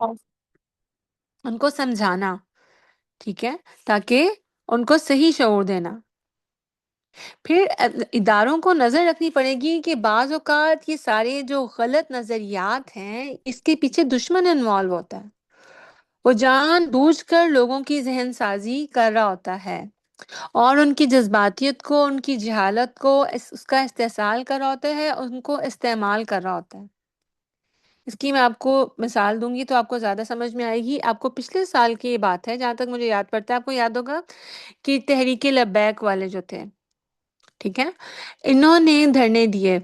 اور ان کو سمجھانا، ٹھیک ہے، تاکہ ان کو صحیح شعور دینا۔ پھر اداروں کو نظر رکھنی پڑے گی کہ بعض اوقات یہ سارے جو غلط نظریات ہیں اس کے پیچھے دشمن انوالو ہوتا ہے، وہ جان بوجھ کر لوگوں کی ذہن سازی کر رہا ہوتا ہے اور ان کی جذباتیت کو، ان کی جہالت کو اس کا استحصال کر رہا ہوتا ہے، ان کو استعمال کر رہا ہوتا ہے۔ اس کی میں آپ کو مثال دوں گی تو آپ کو زیادہ سمجھ میں آئے گی۔ آپ کو پچھلے سال کی یہ بات ہے، جہاں تک مجھے یاد پڑتا ہے، آپ کو یاد ہوگا کہ تحریک لبیک والے جو تھے، ٹھیک ہے، انہوں نے دھرنے دیے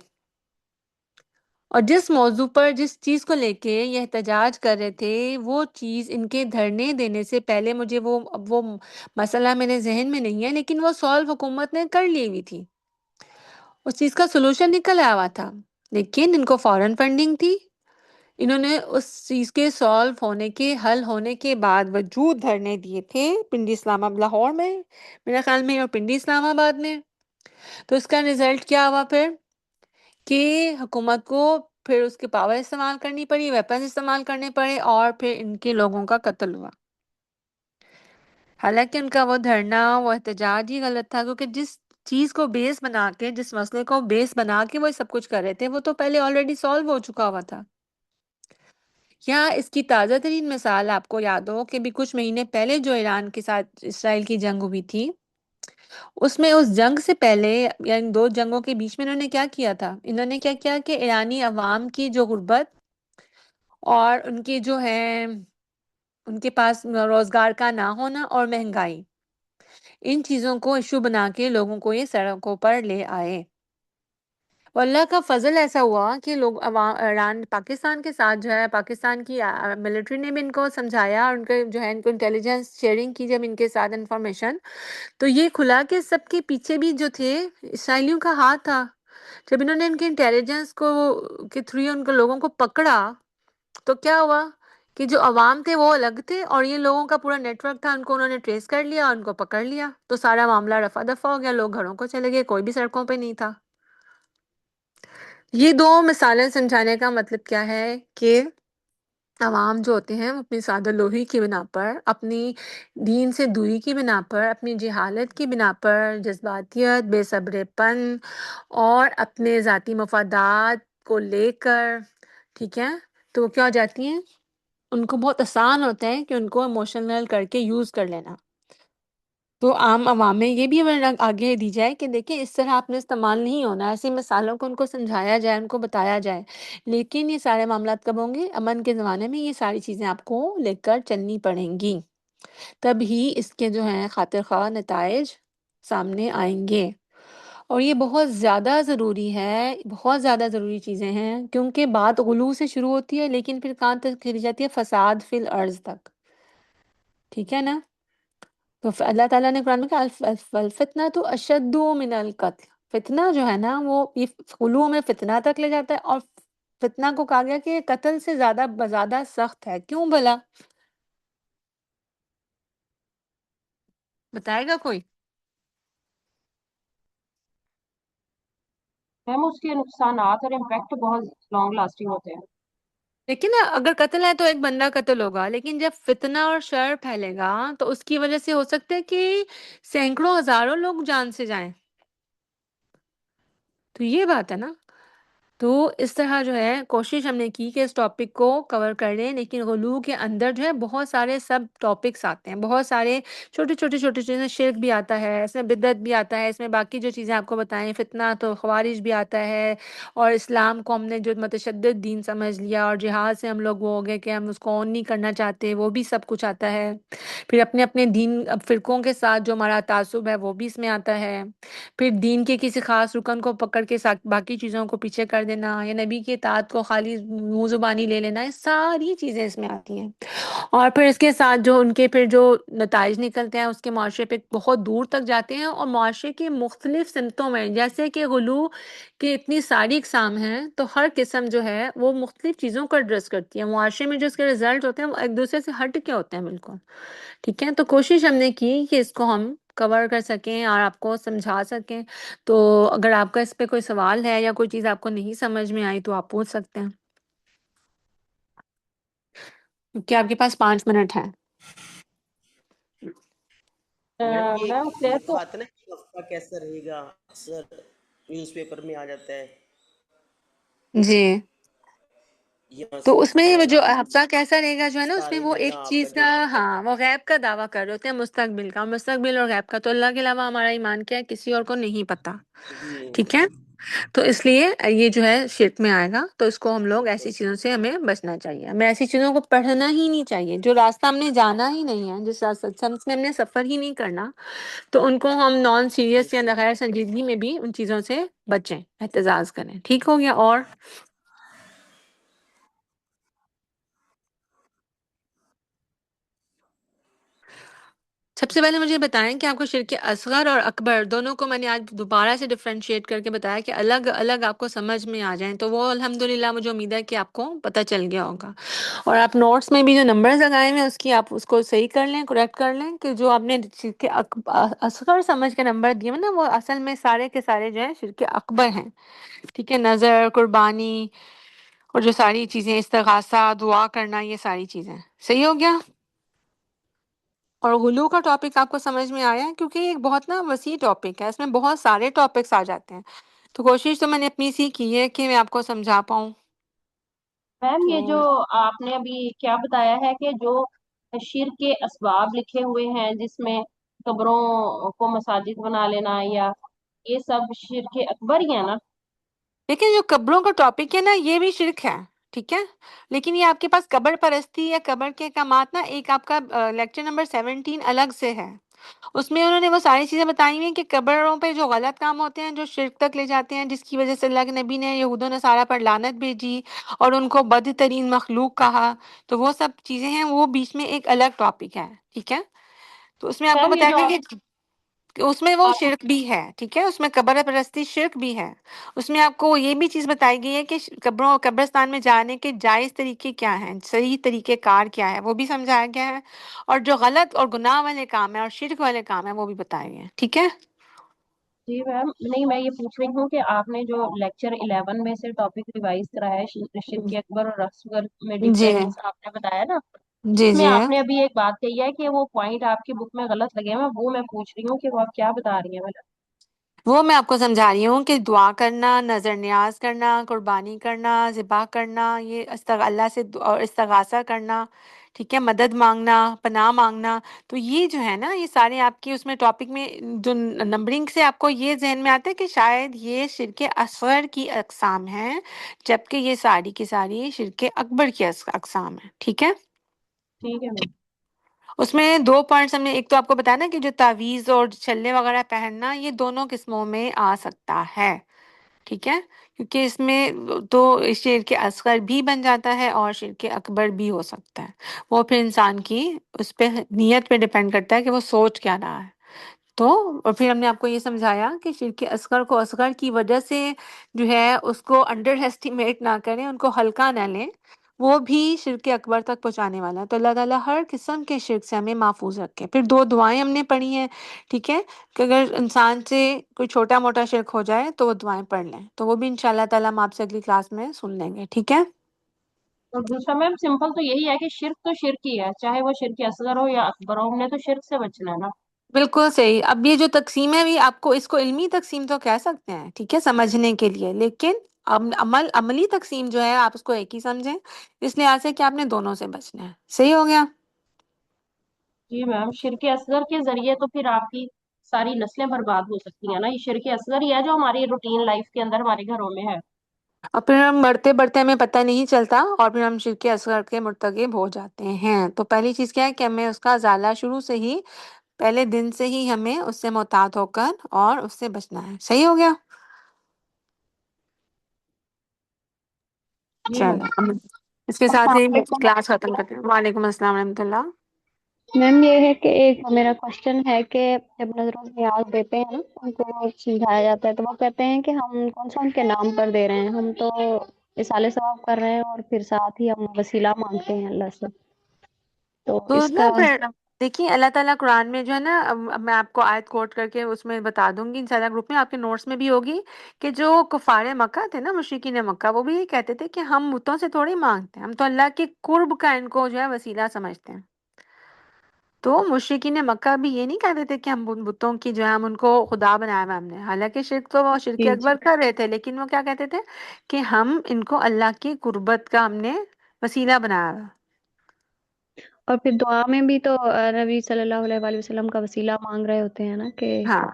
اور جس موضوع پر، جس چیز کو لے کے یہ احتجاج کر رہے تھے، وہ چیز ان کے دھرنے دینے سے پہلے، مجھے وہ مسئلہ میرے ذہن میں نہیں ہے، لیکن وہ سالو حکومت نے کر لی ہوئی تھی، اس چیز کا سولوشن نکل آیا ہوا تھا، لیکن ان کو فورن فنڈنگ تھی۔ انہوں نے اس چیز کے سالو ہونے کے، حل ہونے کے بعد وجود دھرنے دیے تھے پنڈی اسلام آباد، لاہور میں میرے خیال میں، اور پنڈی اسلام آباد میں۔ تو اس کا رزلٹ کیا ہوا پھر کہ حکومت کو پھر اس کے پاور استعمال کرنی پڑی، ویپن استعمال کرنے پڑے، اور پھر ان کے لوگوں کا قتل ہوا۔ حالانکہ ان کا وہ دھرنا، وہ احتجاج ہی غلط تھا، کیونکہ جس چیز کو بیس بنا کے، جس مسئلے کو بیس بنا کے وہ سب کچھ کر رہے تھے، وہ تو پہلے آلریڈی سالو ہو چکا ہوا تھا۔ یا اس کی تازہ ترین مثال آپ کو یاد ہو کہ بھی کچھ مہینے پہلے جو ایران کے ساتھ اسرائیل کی جنگ ہوئی تھی، اس میں اس جنگ سے پہلے، یا ان دو جنگوں کے بیچ میں انہوں نے کیا کیا تھا؟ انہوں نے کیا کیا کہ ایرانی عوام کی جو غربت اور ان کی جو ہے، ان کے پاس روزگار کا نہ ہونا اور مہنگائی، ان چیزوں کو ایشو بنا کے لوگوں کو یہ سڑکوں پر لے آئے۔ اور اللہ کا فضل ایسا ہوا کہ لوگ ایران، پاکستان کے ساتھ جو ہے، پاکستان کی ملٹری نے بھی ان کو سمجھایا، اور ان کے جو ہے، ان کو انٹیلیجنس شیئرنگ کی جب ان کے ساتھ انفارمیشن، تو یہ کھلا کہ سب کے پیچھے بھی جو تھے اسرائیلیوں کا ہاتھ تھا۔ جب انہوں نے ان کے انٹیلیجنس کو کے تھرو ان کو لوگوں کو پکڑا، تو کیا ہوا کہ جو عوام تھے وہ الگ تھے، اور یہ لوگوں کا پورا نیٹ ورک تھا، ان کو انہوں نے ٹریس کر لیا اور ان کو پکڑ لیا، تو سارا معاملہ رفع دفع ہو گیا، لوگ گھروں کو چلے گئے، کوئی بھی سڑکوں پہ نہیں تھا۔ یہ دو مثالیں سمجھانے کا مطلب کیا ہے کہ عوام جو ہوتے ہیں وہ اپنی سادہ لوہی کی بنا پر، اپنی دین سے دوری کی بنا پر، اپنی جہالت کی بنا پر، جذباتیت، بے صبر پن اور اپنے ذاتی مفادات کو لے کر، ٹھیک ہے، تو وہ کیا ہو جاتی ہیں، ان کو بہت آسان ہوتا ہے کہ ان کو ایموشنل کر کے یوز کر لینا۔ تو عام عوام میں یہ بھی آگے دی جائے کہ دیکھیں اس طرح آپ نے استعمال نہیں ہونا، ایسی مثالوں کو ان کو سمجھایا جائے، ان کو بتایا جائے، لیکن یہ سارے معاملات کب ہوں گے؟ امن کے زمانے میں یہ ساری چیزیں آپ کو لے کر چلنی پڑیں گی، تب ہی اس کے جو ہیں خاطر خواہ نتائج سامنے آئیں گے۔ اور یہ بہت زیادہ ضروری ہے، بہت زیادہ ضروری چیزیں ہیں، کیونکہ بات غلو سے شروع ہوتی ہے لیکن پھر کہاں تک چلی جاتی ہے؟ فساد فی الارض تک، ٹھیک ہے نا؟ تو اللہ تعالیٰ نے قرآن میں کہا الفتنہ تو اشد من القتل، فتنہ جو ہے نا وہ یہ غلو میں فتنہ تک لے جاتا ہے، اور فتنہ کو کہا گیا کہ یہ قتل سے زیادہ بزیادہ سخت ہے۔ کیوں بھلا؟ بتائے گا کوئی؟ میم اس کے نقصانات اور امپیکٹ بہت لانگ لاسٹنگ ہوتے ہیں۔ لیکن اگر قتل ہے تو ایک بندہ قتل ہوگا، لیکن جب فتنہ اور شر پھیلے گا تو اس کی وجہ سے ہو سکتا ہے کہ سینکڑوں ہزاروں لوگ جان سے جائیں۔ تو یہ بات ہے نا۔ تو اس طرح جو ہے کوشش ہم نے کی کہ اس ٹاپک کو کور کر لیں، لیکن غلو کے اندر جو ہے بہت سارے سب ٹاپکس آتے ہیں، بہت سارے چھوٹے چھوٹے چھوٹے چیزیں، شرک بھی آتا ہے اس میں، بدعت بھی آتا ہے اس میں، باقی جو چیزیں آپ کو بتائیں، فتنہ تو خوارج بھی آتا ہے، اور اسلام کو ہم نے جو متشدد دین سمجھ لیا، اور جہاد سے ہم لوگ وہ ہو گئے کہ ہم اس کو آن نہیں کرنا چاہتے، وہ بھی سب کچھ آتا ہے۔ پھر اپنے اپنے دین فرقوں کے ساتھ جو ہمارا تعصب ہے وہ بھی اس میں آتا ہے۔ پھر دین کے کسی خاص رکن کو پکڑ کے باقی چیزوں کو پیچھے کر دینا، یا نبی کی اطاعت کو خالی منہ زبانی لے لینا، یہ ساری چیزیں اس میں آتی ہیں۔ اور پھر اس کے ساتھ جو ان کے پھر جو نتائج نکلتے ہیں اس کے معاشرے پہ بہت دور تک جاتے ہیں، اور معاشرے کی مختلف سمتوں میں، جیسے کہ غلو کی اتنی ساری اقسام ہیں، تو ہر قسم جو ہے وہ مختلف چیزوں کو ایڈریس کرتی ہے، معاشرے میں جو اس کے رزلٹ ہوتے ہیں وہ ایک دوسرے سے ہٹ کے ہوتے ہیں بالکل، ٹھیک ہے۔ تو کوشش ہم نے کی کہ اس کو ہم کور کر سکیں اور آپ کو سمجھا سکیں۔ تو اگر آپ کا اس پہ کوئی سوال ہے یا کوئی چیز آپ کو نہیں سمجھ میں آئی تو آپ پوچھ سکتے ہیں۔ क्योंकि आपके पास 5 मिनट है। मैम ये मैम ये क्लियर तो लिखा आता ना कि हफ्ता कैसा रहेगा, अक्सर न्यूज़पेपर में आ जाता है, जी। यहाँ तो से उसमें वो जो आएगा हफ्ता कैसा रहेगा जो है ना, उसमें सारे वो दिन एक आपका चीज जो। का, हाँ, वो गैब का दावा कर रहे होते हैं, मुस्तकबिल का। मुस्तकबिल और गैब का तो अल्लाह के अलावा हमारा ईमान क्या है, किसी और को नहीं पता। जी। ठीक है। तो इसलिए ये जो है शिर्क में आएगा, तो इसको हम लोग ऐसी चीजों से हमें बचना चाहिए, हमें ऐसी चीजों को पढ़ना ही नहीं चाहिए। जो रास्ता हमने जाना ही नहीं है, जिस रास्ते में हमने सफर ही नहीं करना, तो उनको हम नॉन सीरियस या गैर संजीदगी में भी उन चीजों से बचें, एहतजाज करें। ठीक हो गया। और सबसे पहले मुझे बताएं कि आपको शिर्क असगर और अकबर दोनों को मैंने आज दोबारा से डिफरेंशिएट करके बताया कि अलग अलग आपको समझ में आ जाएं, तो वो अल्हम्दुलिल्लाह मुझे उम्मीद है कि आपको पता चल गया होगा। और आप नोट्स में भी जो नंबर्स लगाए हुए हैं उसकी आप उसको सही कर लें, करेक्ट कर लें, कि जो आपने शिर्क असगर समझ के नंबर दिए हैं ना, वो असल में सारे के सारे जो है शिर्क अकबर हैं। ठीक है। नजर, कुर्बानी और जो सारी चीजें, इस्तिगासा, दुआ करना, ये सारी चीजें। सही हो गया। और गुलू का टॉपिक आपको समझ में आया है, क्योंकि ये एक बहुत ना वसी टॉपिक है, इसमें बहुत सारे टॉपिक्स आ जाते हैं। तो कोशिश तो मैंने अपनी सी की है कि मैं आपको समझा पाऊँ। मैम तो ये जो आपने अभी क्या बताया है कि जो शिर के असबाब लिखे हुए हैं जिसमें कब्रों को मसाजिद बना लेना या ये सब शिर के अकबर ही है ना? लेकिन जो कब्रों का टॉपिक है ना, ये भी शिरक है। ठीक है। लेकिन ये आपके पास कब्र परस्ती या कब्र के कामात ना, एक आपका लेक्चर नंबर 17 अलग से है। उसमें उन्होंने वो सारी चीजें बताई हुई हैं कि कब्रों पे जो गलत काम होते हैं, जो शिर्क तक ले जाते हैं, जिसकी वजह से अल्लाह के नबी ने यहूदो नसारा पर लानत भेजी और उनको बदतरीन मखलूक कहा। तो वो सब चीजें हैं, वो बीच में एक अलग टॉपिक है। ठीक है। तो उसमें आपको मैम ये बताया जो गया कि उसमें वो आप शिर्क भी है। ठीक है। उसमें कब्र परस्ती शिर्क भी है। उसमें आपको ये भी चीज बताई गई है कि कब्रिस्तान में जाने के जायज तरीके क्या हैं, सही तरीके कार क्या है, वो भी समझाया गया है। और जो गलत और गुनाह वाले काम है और शिर्क वाले काम है, वो भी बताए गए हैं। ठीक है। जी मैम, नहीं मैं ये पूछ रही हूँ कि आपने जो लेक्चर 11 में से टॉपिक रिवाइज करा है शिर के अकबर और असगर में जी डिफरेंस आपने बताया ना, जी उसमें जी। आपने अभी एक बात कही है कि वो पॉइंट आपकी बुक में गलत लगे हैं, वो मैं पूछ रही हूँ कि वो आप क्या बता रही हैं मैडम? वो मैं आपको समझा रही हूँ कि दुआ करना, नजर न्याज करना, कुर्बानी करना, ज़िबा करना, ये अल्लाह से और इस्तिगासा करना। ठीक है। मदद मांगना, पनाह मांगना। तो ये जो है ना, ये सारे आपके उसमें टॉपिक में जो नंबरिंग से आपको ये जहन में आता है कि शायद ये शिरके असगर की अकसाम है, जबकि ये सारी की सारी शिरके अकबर की अकसाम है। ठीक है। ठीक है मैम। उसमें दो पॉइंट्स हमने, एक तो आपको बताया ना कि जो तावीज़ और छल्ले वगैरह पहनना, ये दोनों किस्मों में आ सकता है। ठीक है। क्योंकि इसमें तो शेर के असगर भी बन जाता है और शेर के अकबर भी हो सकता है। वो फिर इंसान की उस पे नियत पे डिपेंड करता है कि वो सोच क्या रहा है। तो और फिर हमने आपको ये समझाया कि शिर्क असगर को असगर की वजह से जो है उसको अंडर एस्टिमेट ना करें, उनको हल्का ना लें। वो भी शिर्क अकबर तक पहुंचाने वाला है। तो अल्लाह ताला हर किस्म के शिर्क से हमें महफूज रखे। फिर दो दुआएं हमने पढ़ी हैं। ठीक है। कि अगर इंसान से कोई छोटा मोटा शिर्क हो जाए तो वो दुआएं पढ़ लें, तो वो भी इंशाल्लाह ताला हम आपसे अगली क्लास में सुन लेंगे। ठीक है। और दूसरा मैम सिंपल तो यही है कि शिर्क तो शिर्क ही है, चाहे वो शिर्क असगर हो या अकबर हो, हमने तो शिर्क से बचना है ना। बिल्कुल सही। अब ये जो तकसीम है, भी आपको इसको इल्मी तकसीम तो कह सकते हैं, ठीक है, समझने के लिए। लेकिन अमली तकसीम जो है, आप उसको एक ही समझें, इस लिहाज से कि आपने दोनों से बचना है। सही हो गया। जी मैम, शिर्क असगर के जरिए तो फिर आपकी सारी नस्लें बर्बाद हो सकती हैं ना, ये शिर्क असगर ही है जो हमारी रूटीन लाइफ के अंदर हमारे घरों में है। और फिर हम बढ़ते बढ़ते हमें पता नहीं चलता और फिर हम शिर्क असगर के मुर्तकिब हो जाते हैं। तो पहली चीज क्या है कि हमें उसका ज़ाला शुरू से ही, पहले दिन से ही हमें उससे मुहतात होकर और उससे बचना है। सही हो गया। जी मैम। चलो अब इसके साथ ही क्लास खत्म करते हैं। वालेकुम अस्सलाम रहमतुल्लाह। मैम ये है कि एक मेरा क्वेश्चन है कि जब नजरों में नियाज देते हैं ना, उनको समझाया जाता है तो वो कहते हैं कि हम कौन सा उनके नाम पर दे रहे हैं, हम तो इसाले सवाब कर रहे हैं और फिर साथ ही हम वसीला मांगते हैं अल्लाह से। तो तो इसका ना फिर دیکھیے اللہ تعالیٰ قرآن میں جو ہے نا، اب میں آپ کو آیت کوٹ کر کے اس میں بتا دوں گی انشاءاللہ، گروپ میں آپ کے نوٹس میں بھی ہوگی، کہ جو کفار مکہ تھے نا، مشرکین مکہ، وہ بھی یہ کہتے تھے کہ ہم بتوں سے تھوڑی مانگتے ہیں، ہم تو اللہ کے قرب کا ان کو جو ہے وسیلہ سمجھتے ہیں۔ تو مشرکین مکہ بھی یہ نہیں کہتے تھے کہ ہم ان بتوں کی جو ہے ہم ان کو خدا بنایا ہوا ہم نے، حالانکہ شرک تو وہ شرک جی جی۔ اکبر کر رہے تھے، لیکن وہ کیا کہتے تھے کہ ہم ان کو اللہ کی قربت کا ہم نے وسیلہ بنایا ہوا۔ اور پھر دعا میں بھی تو نبی صلی اللہ علیہ وآلہ وسلم کا وسیلہ مانگ رہے ہوتے ہیں نا، کہ ہاں،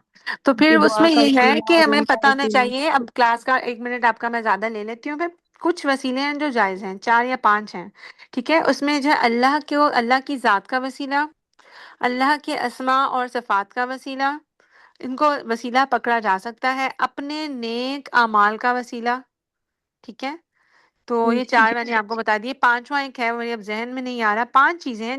تو پھر یہ اس دعا میں کا یہ ہے وسیلہ کہ اور ہمیں ان کا پتہ ہونا وسیلہ۔ چاہیے، اب کلاس کا 1 منٹ آپ کا میں زیادہ لے لیتی ہوں، پھر کچھ وسیلے ہیں جو جائز ہیں، 4 یا 5 ہیں، ٹھیک ہے، اس میں جو ہے اللہ کی ذات کا وسیلہ، اللہ کے اسماء اور صفات کا وسیلہ، ان کو وسیلہ پکڑا جا سکتا ہے، اپنے نیک اعمال کا وسیلہ، ٹھیک ہے۔ تو یہ جی 4 میں نے آپ کو بتا دیے، 5واں ایک ہے، میرے اب ذہن میں نہیں آ رہا، 5 چیزیں ہیں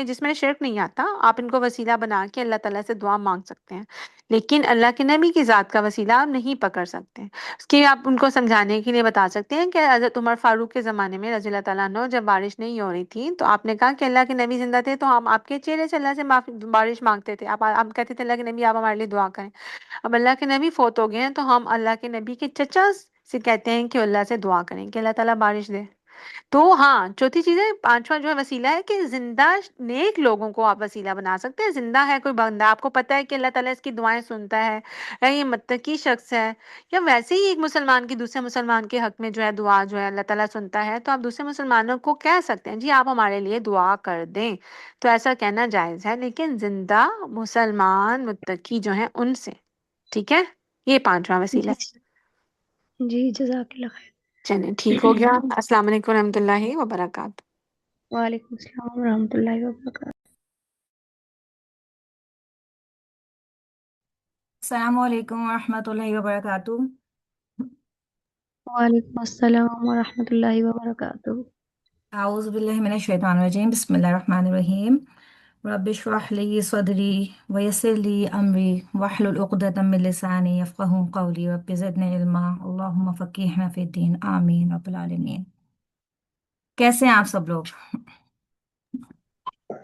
جس میں شرک نہیں آتا، آپ ان کو وسیلہ بنا کے اللہ تعالیٰ سے دعا مانگ سکتے ہیں، لیکن اللہ کے نبی کی ذات کا وسیلہ آپ نہیں پکڑ سکتے۔ اس کی آپ ان کو سمجھانے کے لیے بتا سکتے ہیں کہ حضرت عمر فاروق کے زمانے میں رضی اللہ تعالیٰ عنہ جب بارش نہیں ہو رہی تھی، تو آپ نے کہا کہ اللہ کے نبی زندہ تھے تو ہم آپ کے چہرے سے اللہ سے بارش مانگتے تھے، آپ کہتے تھے اللہ کے نبی آپ ہمارے لیے دعا کریں۔ اب اللہ کے نبی فوت ہو گئے ہیں تو ہم اللہ کے نبی کے چچا سے کہتے ہیں کہ اللہ سے دعا کریں کہ اللہ تعالیٰ بارش دے۔ تو ہاں، چوتھی چیز ہے، 5واں جو ہے وسیلہ ہے کہ زندہ نیک لوگوں کو آپ وسیلہ بنا سکتے ہیں، زندہ ہے کوئی بندہ، آپ کو پتہ ہے کہ اللہ تعالیٰ اس کی دعائیں سنتا ہے، یا یہ متقی شخص ہے، یا ویسے ہی ایک مسلمان کی دوسرے مسلمان کے حق میں جو ہے دعا جو ہے اللہ تعالیٰ سنتا ہے، تو آپ دوسرے مسلمانوں کو کہہ سکتے ہیں جی آپ ہمارے لیے دعا کر دیں، تو ایسا کہنا جائز ہے، لیکن زندہ مسلمان متقی جو ہیں ان سے، ٹھیک ہے، یہ 5واں وسیلہ جی ہے۔ جی، جزاک اللہ چلیں ٹھیک ہو خیر۔ گیا، السلام علیکم ورحمۃ اللہ وبرکاتہ۔ وعلیکم السلام ورحمۃ اللہ وبرکاتہ۔ السلام علیکم ورحمۃ اللہ وبرکاتہ۔ وعلیکم السلام ورحمۃ اللہ وبرکاتہ۔ اعوذ باللہ من الشیطان الرجیم، بسم اللہ الرحمن الرحیم۔ رب اشرح لی صدری ویسر لی امری واحلل عقدۃ من لسانی یفقہوا قولی، رب زدنی علما، اللہم فقہنا فی الدین، آمین رب العالمین۔ کیسے ہیں آپ سب لوگ؟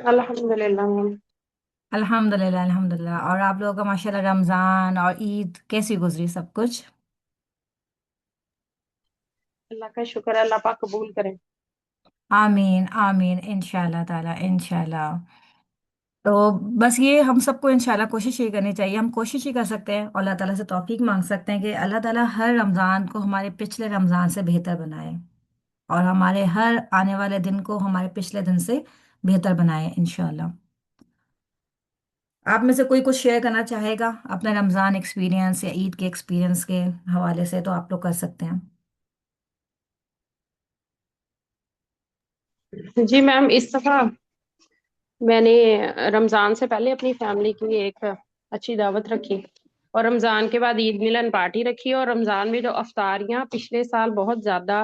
الحمد للہ میم۔ الحمد للہ الحمد للہ۔ اور آپ لوگوں کا ماشاء اللہ رمضان اور عید کیسی گزری سب کچھ؟ اللہ کا شکر ہے، اللہ پاک قبول کرے۔ آمین آمین، انشاءاللہ تعالیٰ انشاءاللہ۔ تو بس یہ ہم سب کو انشاءاللہ کوشش یہ کرنی چاہیے، ہم کوشش ہی کر سکتے ہیں اور اللہ تعالیٰ سے توفیق مانگ سکتے ہیں کہ اللہ تعالیٰ ہر رمضان کو ہمارے پچھلے رمضان سے بہتر بنائے، اور ہمارے ہر آنے والے دن کو ہمارے پچھلے دن سے بہتر بنائے انشاءاللہ۔ آپ میں سے کوئی کچھ شیئر کرنا چاہے گا اپنے رمضان ایکسپیرینس یا عید کے ایکسپیرینس کے حوالے سے، تو آپ لوگ کر سکتے ہیں۔ جی میم، اس دفعہ میں نے رمضان سے پہلے اپنی فیملی کی ایک اچھی دعوت رکھی، اور رمضان کے بعد عید ملن پارٹی رکھی، اور رمضان میں جو افطاریاں پچھلے سال بہت زیادہ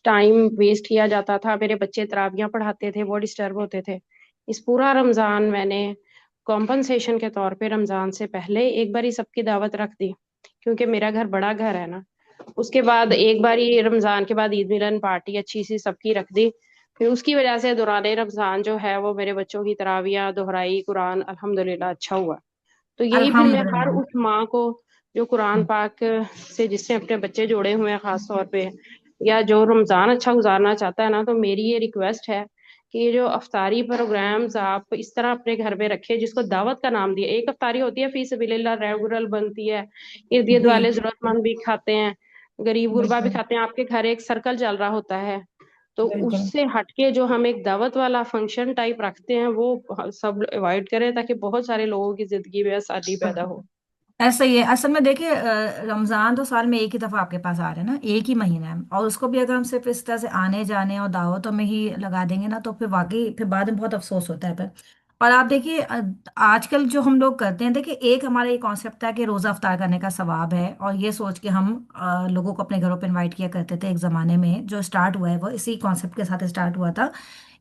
ٹائم ویسٹ کیا جاتا تھا، میرے بچے تراویاں پڑھاتے تھے، وہ ڈسٹرب ہوتے تھے، اس پورا رمضان میں نے کمپنسیشن کے طور پہ رمضان سے پہلے ایک باری سب کی دعوت رکھ دی، کیونکہ میرا گھر بڑا گھر ہے نا۔ اس کے بعد ایک باری رمضان کے بعد عید ملن پارٹی اچھی سی سب کی رکھ دی، پھر اس کی وجہ سے دوران رمضان جو ہے وہ میرے بچوں کی تراویاں دہرائی قرآن الحمدللہ اچھا ہوا۔ تو یہی پھر الحمد میں ہر للہ۔ اس ماں کو جو قرآن پاک سے جس سے اپنے بچے جوڑے ہوئے ہیں خاص طور پہ، یا جو رمضان اچھا گزارنا چاہتا ہے نا، تو میری یہ ریکویسٹ ہے کہ یہ جو افطاری پروگرامز آپ اس طرح اپنے گھر میں رکھے، جس کو دعوت کا نام دیا، ایک افطاری ہوتی ہے فی سبیل اللہ ریگولر بنتی ہے، ارد گرد جی والے ضرورت مند بھی کھاتے ہیں، غریب غربا بھی بالکل کھاتے ہیں، آپ کے گھر ایک سرکل چل رہا ہوتا ہے، تو اس بالکل۔ سے ہٹ کے جو ہم ایک دعوت والا فنکشن ٹائپ رکھتے ہیں وہ سب اوائڈ کریں، تاکہ بہت سارے لوگوں کی زندگی میں آسانی پیدا ہو۔ ایسا ہی ہے اصل میں، دیکھیے رمضان تو سال میں ایک ہی دفعہ آپ کے پاس آ رہا ہے نا، ایک ہی مہینہ ہے، اور اس کو بھی اگر ہم صرف اس طرح سے آنے جانے اور دعوتوں میں ہی لگا دیں گے نا، تو پھر واقعی پھر بعد میں بہت افسوس ہوتا ہے پھر۔ اور آپ دیکھیے آج کل جو ہم لوگ کرتے ہیں، دیکھیے ایک ہمارا یہ کانسیپٹ ہے کہ روزہ افطار کرنے کا ثواب ہے، اور یہ سوچ کے ہم لوگوں کو اپنے گھروں پہ انوائٹ کیا کرتے تھے ایک زمانے میں، جو اسٹارٹ ہوا ہے وہ اسی کانسیپٹ کے ساتھ اسٹارٹ ہوا تھا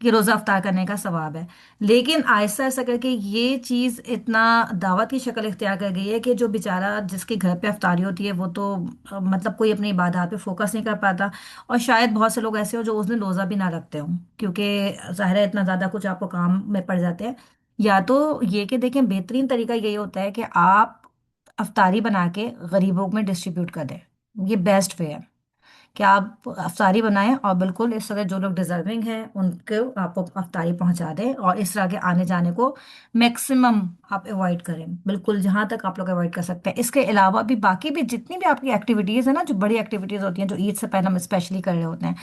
کہ روزہ افطار کرنے کا ثواب ہے۔ لیکن آہستہ آہستہ کر کے یہ چیز اتنا دعوت کی شکل اختیار کر گئی ہے کہ جو بیچارہ جس کے گھر پہ افطاری ہوتی ہے وہ تو مطلب کوئی اپنی عبادات پہ فوکس نہیں کر پاتا، اور شاید بہت سے لوگ ایسے ہوں جو اس دن روزہ بھی نہ رکھتے ہوں، کیونکہ ظاہر ہے اتنا زیادہ کچھ آپ کو کام میں پڑ جاتے ہیں۔ या तो ये कि देखें, बेहतरीन तरीका यही होता है कि आप अफ्तारी बना के गरीबों में डिस्ट्रीब्यूट कर दें। ये बेस्ट वे है कि आप अफ्तारी बनाएं और बिल्कुल इस तरह जो लोग डिजर्विंग हैं उनको आप अफ्तारी पहुंचा दें, और इस तरह के आने जाने को मैक्सिमम आप अवॉइड करें, बिल्कुल जहां तक आप लोग अवॉइड कर सकते हैं। इसके अलावा भी बाकी भी जितनी भी आपकी एक्टिविटीज़ है ना, जो बड़ी एक्टिविटीज़ होती हैं जो ईद से पहले हम स्पेशली कर रहे होते हैं,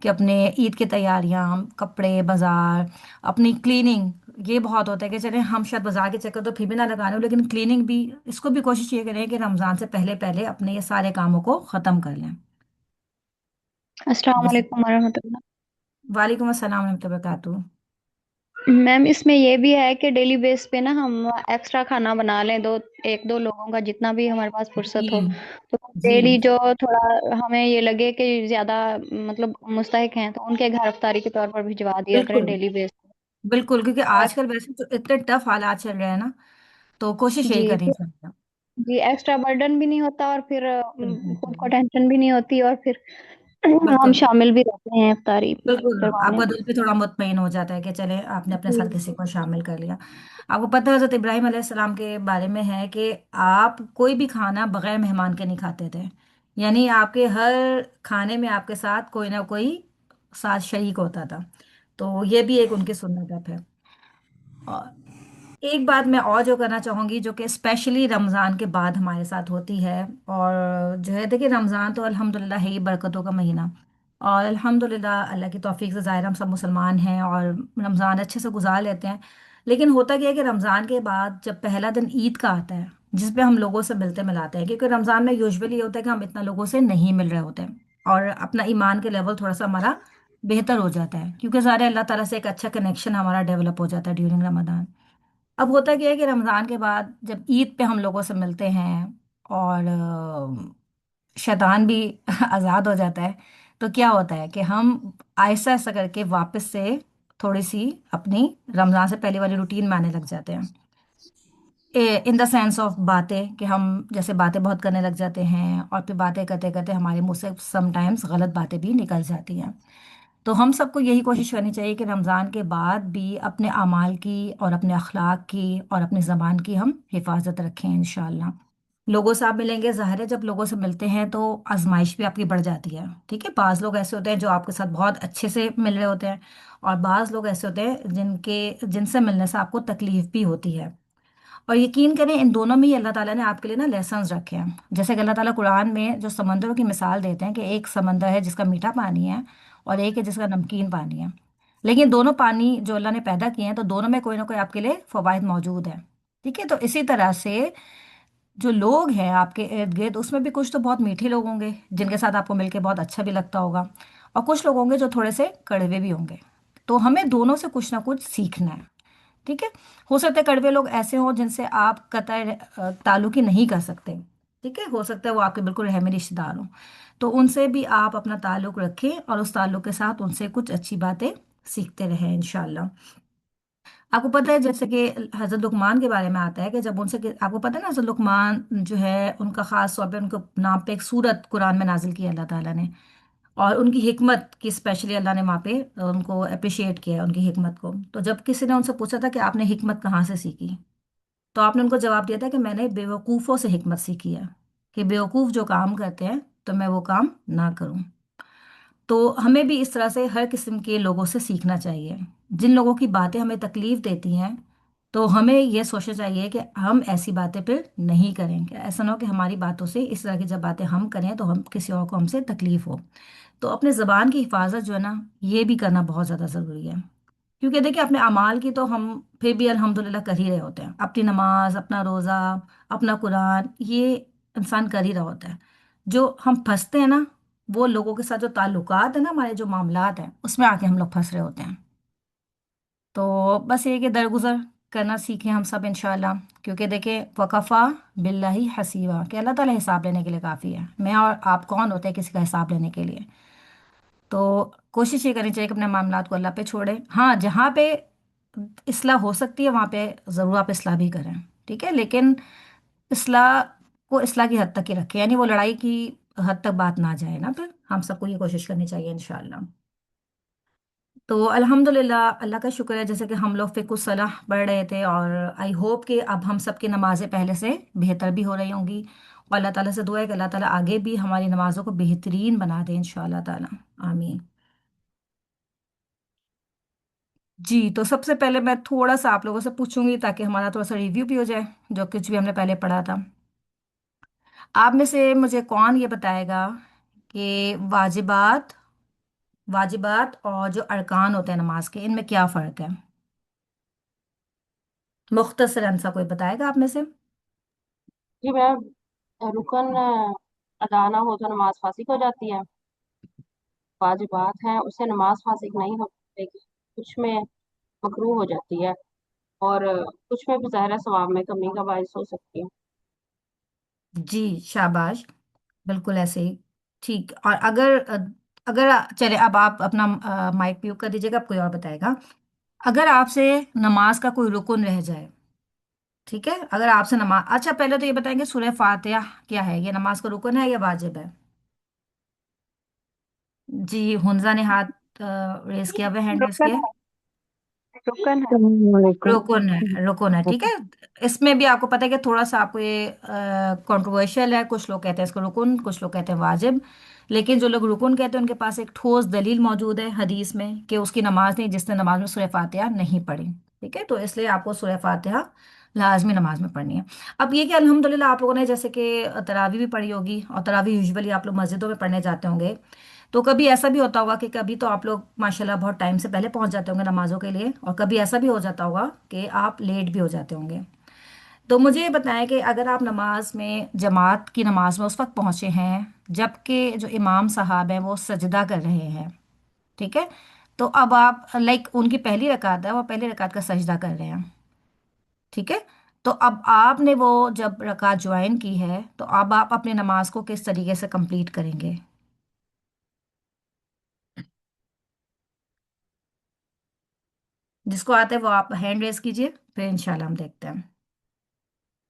कि अपने ईद की तैयारियां, कपड़े, बाजार, अपनी क्लीनिंग, ये बहुत होता है कि चले हम शायद बाजार के चक्कर तो फिर भी ना लगाने हो, लेकिन क्लीनिंग भी, इसको भी कोशिश ये करें कि रमज़ान से पहले पहले अपने ये सारे कामों को ख़त्म कर लें। अस्सलाम जैसे, वालेकुम वरहमतुल्लाह। वालेकुम अस्सलाम वरहमतुल्लाहि वबरकातुहू। मैम इसमें ये भी है कि डेली बेस पे ना हम एक्स्ट्रा खाना बना लें, दो एक दो लोगों का जितना भी हमारे पास फुर्सत जी हो, तो जी, डेली जो थोड़ा हमें ये लगे कि ज्यादा मतलब मुस्तहिक हैं तो उनके घर इफ्तारी के तौर पर भिजवा दिया करें बिल्कुल डेली बेस बिल्कुल, क्योंकि पे। आजकल वैसे तो इतने टफ हालात चल रहे हैं ना, तो कोशिश यही जी करनी चाहिए। जी, एक्स्ट्रा बर्डन भी नहीं होता और फिर खुद को बिल्कुल टेंशन भी नहीं होती, और फिर हम बिल्कुल शामिल भी रहते हैं इफ्तारी बिल्कुल, करवाने आपका में। दिल भी थोड़ा मुतमईन हो जाता है कि चले आपने अपने साथ जी किसी को शामिल कर लिया। आपको पता है हज़रत इब्राहिम अलैहिस्सलाम के बारे में है कि आप कोई भी खाना बगैर मेहमान के नहीं खाते थे, यानी आपके हर खाने में आपके साथ कोई ना कोई साथ शरीक होता था। तो ये भी एक उनकी सुन्नत है। और एक बात मैं और जो करना चाहूँगी, जो कि स्पेशली रमज़ान के बाद हमारे साथ होती है, और जो है, देखिए रमज़ान तो अल्हम्दुलिल्लाह है ही बरकतों का महीना, और अल्हम्दुलिल्लाह अल्लाह की तौफीक से ज़ाहिर हम सब मुसलमान हैं और रमज़ान अच्छे से गुजार लेते हैं। लेकिन होता क्या है कि रमज़ान के बाद जब पहला दिन ईद का आता है, जिस पे हम लोगों से मिलते मिलाते हैं, क्योंकि रमज़ान में यूजुअली ये होता है कि हम इतना लोगों से नहीं मिल रहे होते हैं, और अपना ईमान के लेवल थोड़ा सा हमारा बेहतर हो जाता है, क्योंकि ज़ाहिर है अल्लाह ताला से एक अच्छा कनेक्शन हमारा डेवलप हो जाता है ड्यूरिंग रमज़ान। अब होता क्या है कि रमज़ान के बाद जब ईद पे हम लोगों से मिलते हैं, और शैतान भी आज़ाद हो जाता है, तो क्या होता है कि हम आहिस्ता आहिस्ता करके वापस से थोड़ी सी अपनी रमज़ान से पहले वाली रूटीन में आने लग जाते हैं। इन द सेंस ऑफ बातें, कि हम जैसे बातें बहुत करने लग जाते हैं, और फिर बातें करते करते हमारे मुंह से समटाइम्स गलत बातें भी निकल जाती हैं। तो हम सबको यही कोशिश करनी चाहिए कि रमज़ान के बाद भी अपने अमाल की और अपने अखलाक की और अपनी ज़बान की हम हिफाजत रखें इंशाल्लाह। लोगों से आप मिलेंगे, ज़ाहिर है जब लोगों से मिलते हैं तो आजमाइश भी आपकी बढ़ जाती है, ठीक है। बाज़ लोग ऐसे होते हैं जो आपके साथ बहुत अच्छे से मिल रहे होते हैं, और बाज़ लोग ऐसे होते हैं जिनसे मिलने से आपको तकलीफ भी होती है। और यकीन करें, इन दोनों में ही अल्लाह ताला ने आपके लिए ना लेसन्स रखे हैं। जैसे कि अल्लाह ताला कुरान में जो समंदरों की मिसाल देते हैं कि एक समंदर है जिसका मीठा पानी है, और एक है जिसका नमकीन पानी है, लेकिन दोनों पानी जो अल्लाह ने पैदा किए हैं, तो दोनों में कोई ना कोई आपके लिए फ़वाइद मौजूद है, ठीक है। तो इसी तरह से जो लोग हैं आपके इर्द गिर्द, उसमें भी कुछ तो बहुत मीठे लोग होंगे जिनके साथ आपको मिलके बहुत अच्छा भी लगता होगा, और कुछ लोग होंगे जो थोड़े से कड़वे भी होंगे। तो हमें दोनों से कुछ ना कुछ सीखना है, ठीक है। हो सकता है कड़वे लोग ऐसे हों जिनसे आप कतई ताल्लुक ही नहीं कर सकते, ठीक है, हो सकता है वो आपके बिल्कुल रहमी रिश्तेदार हों, तो उनसे भी आप अपना ताल्लुक रखें, और उस ताल्लुक के साथ उनसे कुछ अच्छी बातें सीखते रहें इंशाल्लाह। आपको पता है जैसे कि हज़रत लुकमान के बारे में आता है कि जब आपको पता है ना, हज़रत लुकमान जो है उनका ख़ास तौर पे उनके नाम पे एक सूरत कुरान में नाजिल किया अल्लाह ताला ने, और उनकी हिकमत की स्पेशली अल्लाह ने वहाँ पे उनको अप्रिशिएट किया है, उनकी हिकमत को। तो जब किसी ने उनसे पूछा था कि आपने हिकमत कहाँ से सीखी, तो आपने उनको जवाब दिया था कि मैंने बेवकूफ़ों से हिकमत सीखी है, कि बेवकूफ़ जो काम करते हैं तो मैं वो काम ना करूं। तो हमें भी इस तरह से हर किस्म के लोगों से सीखना चाहिए। जिन लोगों की बातें हमें तकलीफ देती हैं, तो हमें यह सोचना चाहिए कि हम ऐसी बातें फिर नहीं करेंगे। ऐसा ना हो कि हमारी बातों से, इस तरह की जब बातें हम करें तो हम किसी और को हमसे तकलीफ हो। तो अपने ज़बान की हिफाजत जो है ना, ये भी करना बहुत ज़्यादा ज़रूरी है, क्योंकि देखिए अपने अमाल की तो हम फिर भी अल्हम्दुलिल्लाह कर ही रहे होते हैं, अपनी नमाज, अपना रोज़ा, अपना कुरान, ये इंसान कर ही रहा होता है। जो हम फंसते हैं ना, वो लोगों के साथ जो ताल्लुकात है ना, हमारे जो मामलात हैं, उसमें आके हम लोग फंस रहे होते हैं। तो बस ये कि दरगुजर करना सीखें हम सब इंशाल्लाह, क्योंकि देखिए वकफ़ा बिल्लाही हसीबा, कि अल्लाह ताला हिसाब लेने के लिए काफ़ी है। मैं और आप कौन होते हैं किसी का हिसाब लेने के लिए। तो कोशिश ये करनी चाहिए कि अपने मामलात को अल्लाह पे छोड़ें। हाँ, जहाँ पे इस्लाह हो सकती है वहाँ पे ज़रूर आप इस्लाह भी करें, ठीक है, लेकिन इस्लाह को इस्लाह की हद तक ही रखें, यानी वो लड़ाई की हद तक बात ना जाए ना, फिर हम सबको ये कोशिश करनी चाहिए इंशाल्लाह। तो अल्हम्दुलिल्लाह, अल्लाह का शुक्र है, जैसे कि हम लोग फिक़्ह सलाह पढ़ रहे थे, और आई होप कि अब हम सब की नमाज़ें पहले से बेहतर भी हो रही होंगी। और अल्लाह ताला से दुआ है कि अल्लाह ताला आगे भी हमारी नमाज़ों को बेहतरीन बना दे इंशाअल्लाह ताला। आमीन। जी, तो सबसे पहले मैं थोड़ा सा आप लोगों से पूछूंगी ताकि हमारा थोड़ा सा रिव्यू भी हो जाए जो कुछ भी हमने पहले पढ़ा था। आप में से मुझे कौन ये बताएगा कि वाजिबात और जो अरकान होते हैं नमाज के, इनमें क्या फ़र्क है? मुख्तसरन सा कोई बताएगा आप में से? जी मैं, रुकन अदा ना हो तो नमाज फासिद हो जाती है। वाजिबात है उससे नमाज फासिद नहीं हो जाएगी। कुछ में मकरूह हो जाती है, और कुछ में भी ज़ाहिर है सवाब में कमी का बायस हो सकती है। जी, शाबाश, बिल्कुल ऐसे ही। ठीक। और अगर अगर चले, अब आप अपना माइक म्यूट कर दीजिएगा, अब कोई और बताएगा। अगर आपसे नमाज का कोई रुकन रह जाए, ठीक है, अगर आपसे नमाज, अच्छा पहले तो ये बताएंगे सूरह फातिहा क्या है, ये नमाज का रुकन है या वाजिब है? जी, हुंजा ने हाथ रेस किया हुआ, हैंड रेस रुकन किया। है, रुकन है। रुकन है, रुकन है, ठीक है। इसमें भी आपको पता है कि थोड़ा सा आपको ये कंट्रोवर्शियल है, कुछ लोग कहते हैं इसको रुकन, कुछ लोग कहते हैं वाजिब। लेकिन जो लोग रुकन कहते हैं उनके पास एक ठोस दलील मौजूद है हदीस में कि उसकी नमाज नहीं जिसने नमाज में सूरह फातिहा नहीं पढ़ी। ठीक है, तो इसलिए आपको सूरह फातिहा लाजमी नमाज में पढ़नी है। अब ये कि अल्हम्दुलिल्लाह आप लोगों ने जैसे कि तरावी भी पढ़ी होगी, और तरावी यूजुअली आप लोग मस्जिदों में पढ़ने जाते होंगे। तो कभी ऐसा भी होता होगा कि कभी तो आप लोग माशाल्लाह बहुत टाइम से पहले पहुंच जाते होंगे नमाजों के लिए, और कभी ऐसा भी हो जाता होगा कि आप लेट भी हो जाते होंगे। तो मुझे ये बताएं कि अगर आप नमाज में, जमात की नमाज में उस वक्त पहुंचे हैं जबकि जो इमाम साहब हैं वो सजदा कर रहे हैं, ठीक है, तो अब आप लाइक उनकी पहली रकात है, वो पहली रकात का सजदा कर रहे हैं, ठीक है, तो अब आपने वो जब रकात ज्वाइन की है तो अब आप अपनी नमाज को किस तरीके से कंप्लीट करेंगे? जिसको आता है वो आप हैंड रेस कीजिए, फिर इंशाल्लाह हम देखते हैं।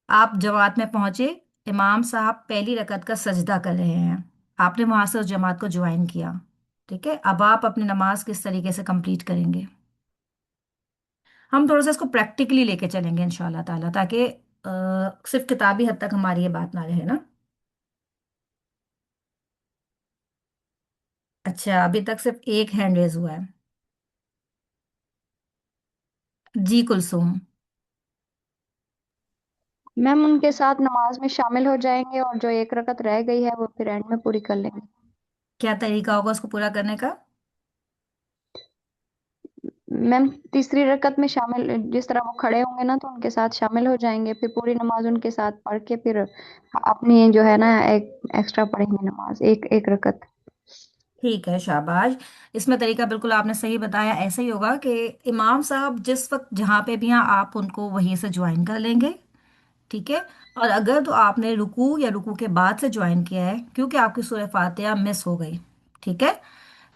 आप जमात में पहुंचे, इमाम साहब पहली रकत का सजदा कर रहे हैं, आपने वहां से उस जमात को ज्वाइन किया, ठीक है, अब आप अपनी नमाज किस तरीके से कंप्लीट करेंगे? हम थोड़ा सा इसको प्रैक्टिकली लेके चलेंगे इंशाल्लाह ताला, ताकि सिर्फ किताबी हद तक हमारी ये बात ना रहे ना। अच्छा, अभी तक सिर्फ एक हैंड रेज हुआ है। जी कुलसूम। मैम उनके साथ नमाज में शामिल हो जाएंगे और जो एक रकत रह गई है वो फिर एंड में पूरी कर लेंगे। क्या तरीका होगा उसको पूरा करने का? मैम तीसरी रकत में शामिल, जिस तरह वो खड़े होंगे ना तो उनके साथ शामिल हो जाएंगे, फिर पूरी नमाज उनके साथ पढ़ के फिर अपनी जो है ना एक एक्स्ट्रा पढ़ेंगे नमाज, एक एक रकत। ठीक है, शाबाश। इसमें तरीका बिल्कुल आपने सही बताया, ऐसे ही होगा कि इमाम साहब जिस वक्त जहाँ पे भी हैं आप उनको वहीं से ज्वाइन कर लेंगे, ठीक है। और अगर तो आपने रुकू या रुकू के बाद से ज्वाइन किया है क्योंकि आपकी सूरह फातिहा मिस हो गई, ठीक है,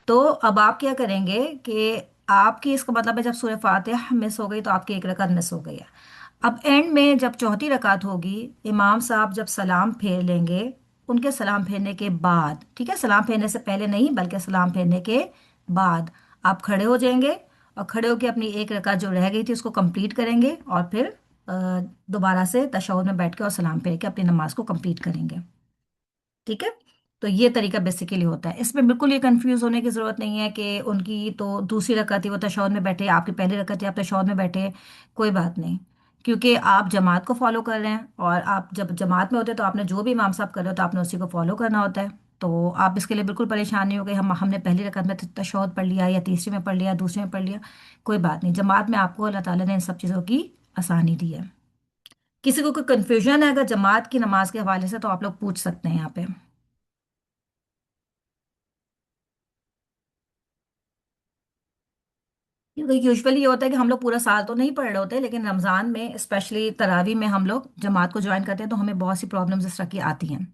तो अब आप क्या करेंगे कि आपकी, इसका मतलब है जब सूरह फातिहा मिस हो गई तो आपकी एक रकात मिस हो गई है। अब एंड में जब चौथी रकात होगी, इमाम साहब जब सलाम फेर लेंगे, उनके सलाम फेरने के बाद, ठीक है, सलाम फेरने से पहले नहीं बल्कि सलाम फेरने के बाद आप खड़े हो जाएंगे, और खड़े होकर अपनी एक रकात जो रह गई थी उसको कंप्लीट करेंगे, और फिर दोबारा से तशहुद में बैठ के और सलाम फेर के अपनी नमाज को कंप्लीट करेंगे, ठीक है। तो ये तरीका बेसिकली होता है, इसमें बिल्कुल ये कंफ्यूज होने की जरूरत नहीं है कि उनकी तो दूसरी रकात थी वो तशहुद में बैठे, आपकी पहली रकात थी आप तशहुद में बैठे, कोई बात नहीं, क्योंकि आप जमात को फॉलो कर रहे हैं, और आप जब जमात में होते हैं तो आपने जो भी इमाम साहब कर रहे हो तो आपने उसी को फॉलो करना होता है। तो आप इसके लिए बिल्कुल परेशान नहीं हो गए, हमने पहली रकात में तशहुद पढ़ लिया या तीसरी में पढ़ लिया, दूसरी में पढ़ लिया, कोई बात नहीं, जमात में आपको अल्लाह ताला ने इन सब चीज़ों की आसानी दी है। किसी को कोई कन्फ्यूजन है अगर जमात की नमाज के हवाले से तो आप लोग पूछ सकते हैं यहाँ पे। क्योंकि यूजुअली ये होता है कि हम लोग पूरा साल तो नहीं पढ़ रहे होते, लेकिन रमज़ान में स्पेशली तरावी में हम लोग जमात को ज्वाइन करते हैं तो हमें बहुत सी प्रॉब्लम्स इस तरह की आती हैं।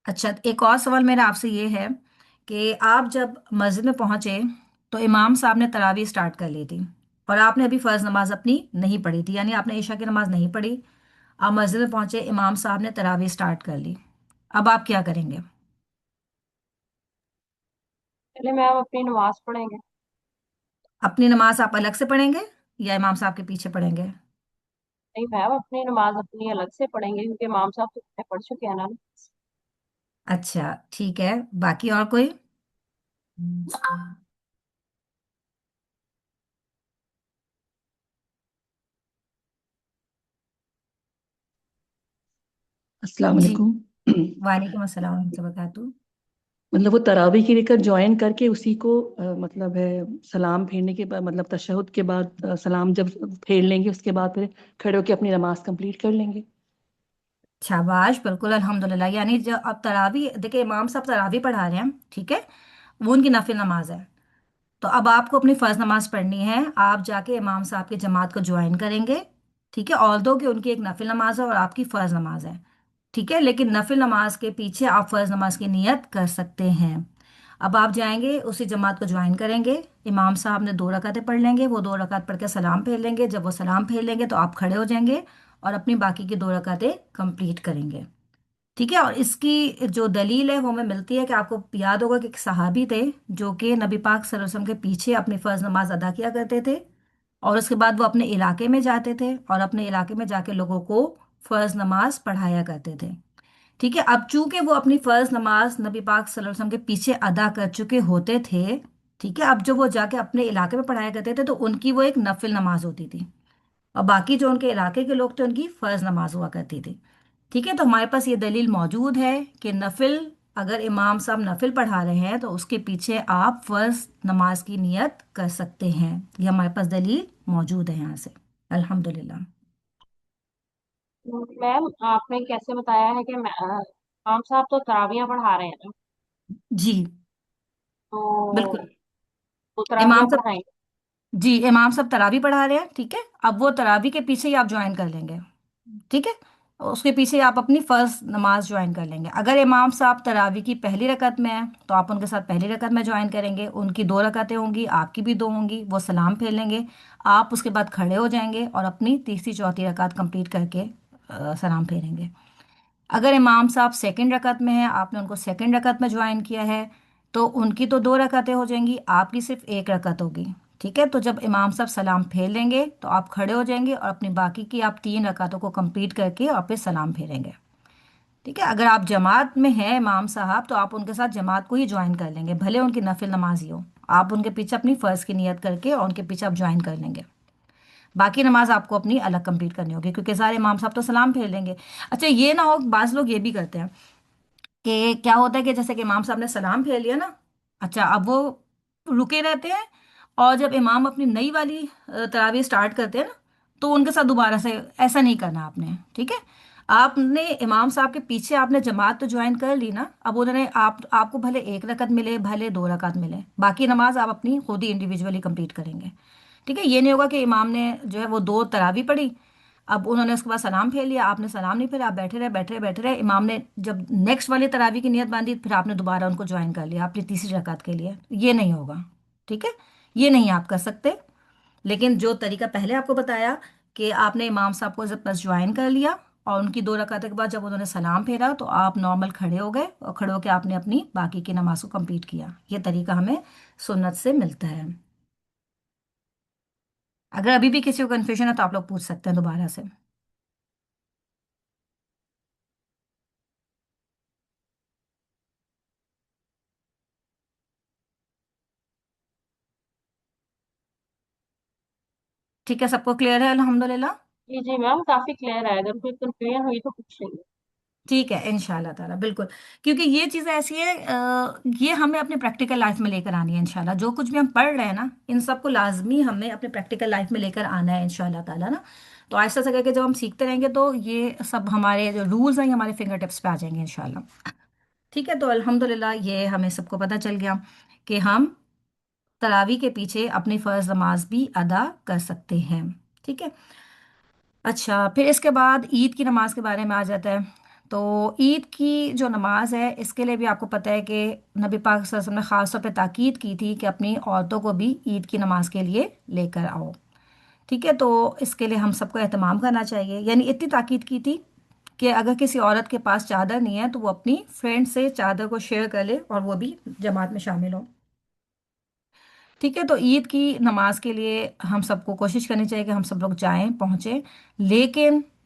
अच्छा, एक और सवाल मेरा आपसे ये है कि आप जब मस्जिद में पहुंचे तो इमाम साहब ने तरावी स्टार्ट कर ली थी, और आपने अभी फ़र्ज़ नमाज अपनी नहीं पढ़ी थी, यानी आपने ईशा की नमाज नहीं पढ़ी, आप मस्जिद में पहुंचे, इमाम साहब ने तरावी स्टार्ट कर ली, अब आप क्या करेंगे? पहले मैम अपनी नमाज पढ़ेंगे। अपनी नमाज आप अलग से पढ़ेंगे या इमाम साहब के पीछे पढ़ेंगे? नहीं मैम, अपनी नमाज अपनी अलग से पढ़ेंगे क्योंकि इमाम साहब तो पहले पढ़ चुके हैं ना। अच्छा ठीक है, बाकी और कोई? अस्सलाम जी, वालेकुम। वालेकुम अस्सलाम वरहमतुल्लाहि वबरकातुहू। मतलब वो तरावी की रेखत ज्वाइन करके उसी को मतलब है सलाम फेरने के बाद, मतलब तशहुद के बाद सलाम जब फेर लेंगे उसके बाद फिर खड़े होकर अपनी नमाज कंप्लीट कर लेंगे। शाबाश, बिल्कुल अल्हम्दुलिल्लाह। यानी जो अब तरावी देखिए, इमाम साहब तरावी पढ़ा रहे हैं, ठीक है, वो उनकी नफिल नमाज है। तो अब आपको अपनी फर्ज नमाज पढ़नी है, आप जाके इमाम साहब की जमात को ज्वाइन करेंगे। ठीक है, ऑल्दो कि उनकी एक नफिल नमाज है और आपकी फर्ज नमाज है। ठीक है, लेकिन नफिल नमाज के पीछे आप फर्ज नमाज की नियत कर सकते हैं। अब आप जाएंगे उसी जमात को ज्वाइन करेंगे। इमाम साहब ने 2 रकातें पढ़ लेंगे, वो 2 रकात पढ़ के सलाम फेर लेंगे। जब वो सलाम फेर लेंगे तो आप खड़े हो जाएंगे और अपनी बाकी की 2 रकातें कंप्लीट करेंगे। ठीक है, और इसकी जो दलील है वो हमें मिलती है कि आपको याद होगा कि एक सहाबी थे जो कि नबी पाक सल्लल्लाहु अलैहि वसल्लम के पीछे अपनी फर्ज नमाज अदा किया करते थे, और उसके बाद वो अपने इलाके में जाते थे और अपने इलाके में जाके लोगों को फर्ज नमाज पढ़ाया करते थे। ठीक है, अब चूंकि वो अपनी फर्ज नमाज नबी पाक सल्लल्लाहु अलैहि वसल्लम के पीछे अदा कर चुके होते थे, ठीक है, अब जो वो जाके अपने इलाके में पढ़ाया करते थे तो उनकी वो एक नफिल नमाज होती थी, और बाकी जो उनके इलाके के लोग थे उनकी फर्ज नमाज हुआ करती थी। ठीक है, तो हमारे पास ये दलील मौजूद है कि नफिल, अगर इमाम साहब नफिल पढ़ा रहे हैं तो उसके पीछे आप फर्ज नमाज की नियत कर सकते हैं। ये हमारे पास दलील मौजूद है यहाँ से, अल्हम्दुलिल्लाह। मैम आपने कैसे बताया है कि इमाम साहब तो तरावियां पढ़ा रहे हैं ना, जी तो बिल्कुल। वो इमाम तरावियां साहब, पढ़ाएंगे। जी इमाम साहब तरावी पढ़ा रहे हैं, ठीक है, अब वो तरावी के पीछे ही आप ज्वाइन कर लेंगे। ठीक है, उसके पीछे आप अपनी फर्ज नमाज ज्वाइन कर लेंगे। अगर इमाम साहब तरावी की पहली रकत में है तो आप उनके साथ पहली रकत में ज्वाइन करेंगे, उनकी 2 रकतें होंगी, आपकी भी 2 होंगी, वो सलाम फेर लेंगे। आप उसके बाद खड़े हो जाएंगे और अपनी तीसरी चौथी रकत कंप्लीट करके सलाम फेरेंगे। अगर इमाम साहब सेकंड रकत में है, आपने उनको सेकंड रकत में ज्वाइन किया है, तो उनकी तो 2 रकतें हो जाएंगी, आपकी सिर्फ 1 रकत होगी। ठीक है, तो जब इमाम साहब सलाम फेर लेंगे तो आप खड़े हो जाएंगे और अपनी बाकी की आप 3 रकतों को कंप्लीट करके और फिर सलाम फेरेंगे। ठीक है, अगर आप जमात में हैं इमाम साहब तो आप उनके साथ जमात को ही ज्वाइन कर लेंगे, भले उनकी नफिल नमाज ही हो। आप उनके पीछे अपनी फ़र्ज़ की नियत करके और उनके पीछे आप ज्वाइन कर लेंगे। बाकी नमाज आपको अपनी अलग कंप्लीट करनी होगी क्योंकि सारे इमाम साहब तो सलाम फेर लेंगे। अच्छा, ये ना हो, बाज़ लोग ये भी करते हैं कि क्या होता है कि जैसे कि इमाम साहब ने सलाम फेर लिया ना, अच्छा अब वो रुके रहते हैं, और जब इमाम अपनी नई वाली तरावी स्टार्ट करते हैं ना, तो उनके साथ दोबारा से ऐसा नहीं करना आपने। ठीक है, आपने इमाम साहब के पीछे आपने जमात तो ज्वाइन कर ली ना, अब उन्होंने आपको भले 1 रकत मिले भले 2 रकत मिले, बाकी नमाज आप अपनी खुद ही इंडिविजुअली कंप्लीट करेंगे। ठीक है, ये नहीं होगा कि इमाम ने जो है वो 2 तरावी पढ़ी, अब उन्होंने उसके बाद सलाम फेर लिया, आपने सलाम नहीं फेरा, आप बैठे रहे बैठे रहे बैठे रहे, इमाम ने जब नेक्स्ट वाली तरावी की नियत बांधी फिर आपने दोबारा उनको ज्वाइन कर लिया अपनी तीसरी रकात के लिए, ये नहीं होगा। ठीक है, ये नहीं आप कर सकते। लेकिन जो तरीका पहले आपको बताया कि आपने इमाम साहब को जब बस ज्वाइन कर लिया और उनकी 2 रकात के बाद जब उन्होंने सलाम फेरा तो आप नॉर्मल खड़े हो गए और खड़े होकर आपने अपनी बाकी की नमाज को कंप्लीट किया, ये तरीका हमें सुन्नत से मिलता है। अगर अभी भी किसी को कन्फ्यूजन है तो आप लोग पूछ सकते हैं दोबारा से। ठीक है, सबको क्लियर है अल्हम्दुलिल्लाह। जी जी मैम, काफी क्लियर है, अगर कोई कंफ्यूजन हुई तो पूछ लेंगे। ठीक है, इंशाल्लाह ताला बिल्कुल। क्योंकि ये चीज़ें ऐसी है, ये हमें अपने प्रैक्टिकल लाइफ में लेकर आनी है इंशाल्लाह। जो कुछ भी हम पढ़ रहे हैं ना, इन सबको लाजमी हमें अपने प्रैक्टिकल लाइफ में लेकर आना है इंशाल्लाह ताला ना। तो ऐसा ऐसा करके जब हम सीखते रहेंगे तो ये सब हमारे जो रूल्स हैं ये हमारे फिंगर टिप्स पे आ जाएंगे इंशाल्लाह। ठीक है, तो अल्हम्दुलिल्लाह ये हमें सबको पता चल गया कि हम तरावी के पीछे अपनी फ़र्ज नमाज भी अदा कर सकते हैं। ठीक है, अच्छा फिर इसके बाद ईद की नमाज के बारे में आ जाता है। तो ईद की जो नमाज है इसके लिए भी आपको पता है कि नबी पाक सल्लल्लाहु अलैहि वसल्लम ने ख़ास तौर पे ताकीद की थी कि अपनी औरतों को भी ईद की नमाज के लिए लेकर आओ। ठीक है, तो इसके लिए हम सबको एहतमाम करना चाहिए, यानी इतनी ताकीद की थी कि अगर किसी औरत के पास चादर नहीं है तो वो अपनी फ्रेंड से चादर को शेयर कर ले और वो भी जमात में शामिल हो। ٹھیک ہے، تو عید کی نماز کے لیے ہم سب کو کوشش کرنی چاہیے کہ ہم سب لوگ جائیں، پہنچیں،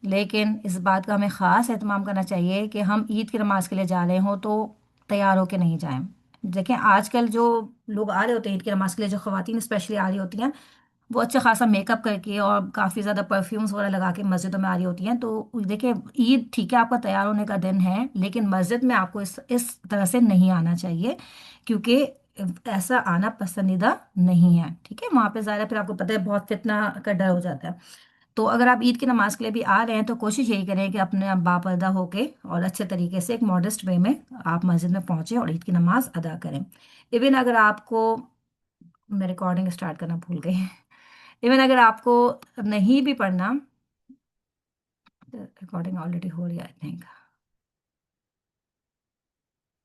لیکن اس بات کا ہمیں خاص اہتمام کرنا چاہیے کہ ہم عید کی نماز کے لیے جا رہے ہوں تو تیار ہو کے نہیں جائیں۔ دیکھیں آج کل جو لوگ آ رہے ہوتے ہیں عید کی نماز کے لیے، جو خواتین اسپیشلی آ رہی ہوتی ہیں، وہ اچھا خاصا میک اپ کر کے اور کافی زیادہ پرفیومس وغیرہ لگا کے مسجدوں میں آ رہی ہوتی ہیں، تو دیکھیں عید ٹھیک ہے آپ کا تیار ہونے کا دن ہے، لیکن مسجد میں آپ کو اس طرح سے نہیں آنا چاہیے، کیونکہ ایسا آنا پسندیدہ نہیں ہے۔ ٹھیک ہے، وہاں پہ ظاہر ہے پھر آپ کو پتہ ہے بہت فتنہ کا ڈر ہو جاتا ہے۔ تو اگر آپ عید کی نماز کے لیے بھی آ رہے ہیں تو کوشش یہی کریں کہ اپنے باپردہ ہو کے اور اچھے طریقے سے ایک ماڈسٹ وے میں آپ مسجد میں پہنچیں اور عید کی نماز ادا کریں۔ ایون اگر آپ کو، میں ریکارڈنگ اسٹارٹ کرنا بھول گئی، ایون اگر آپ کو نہیں بھی پڑھنا، ریکارڈنگ آلریڈی ہو رہی ہے آئی تھنک،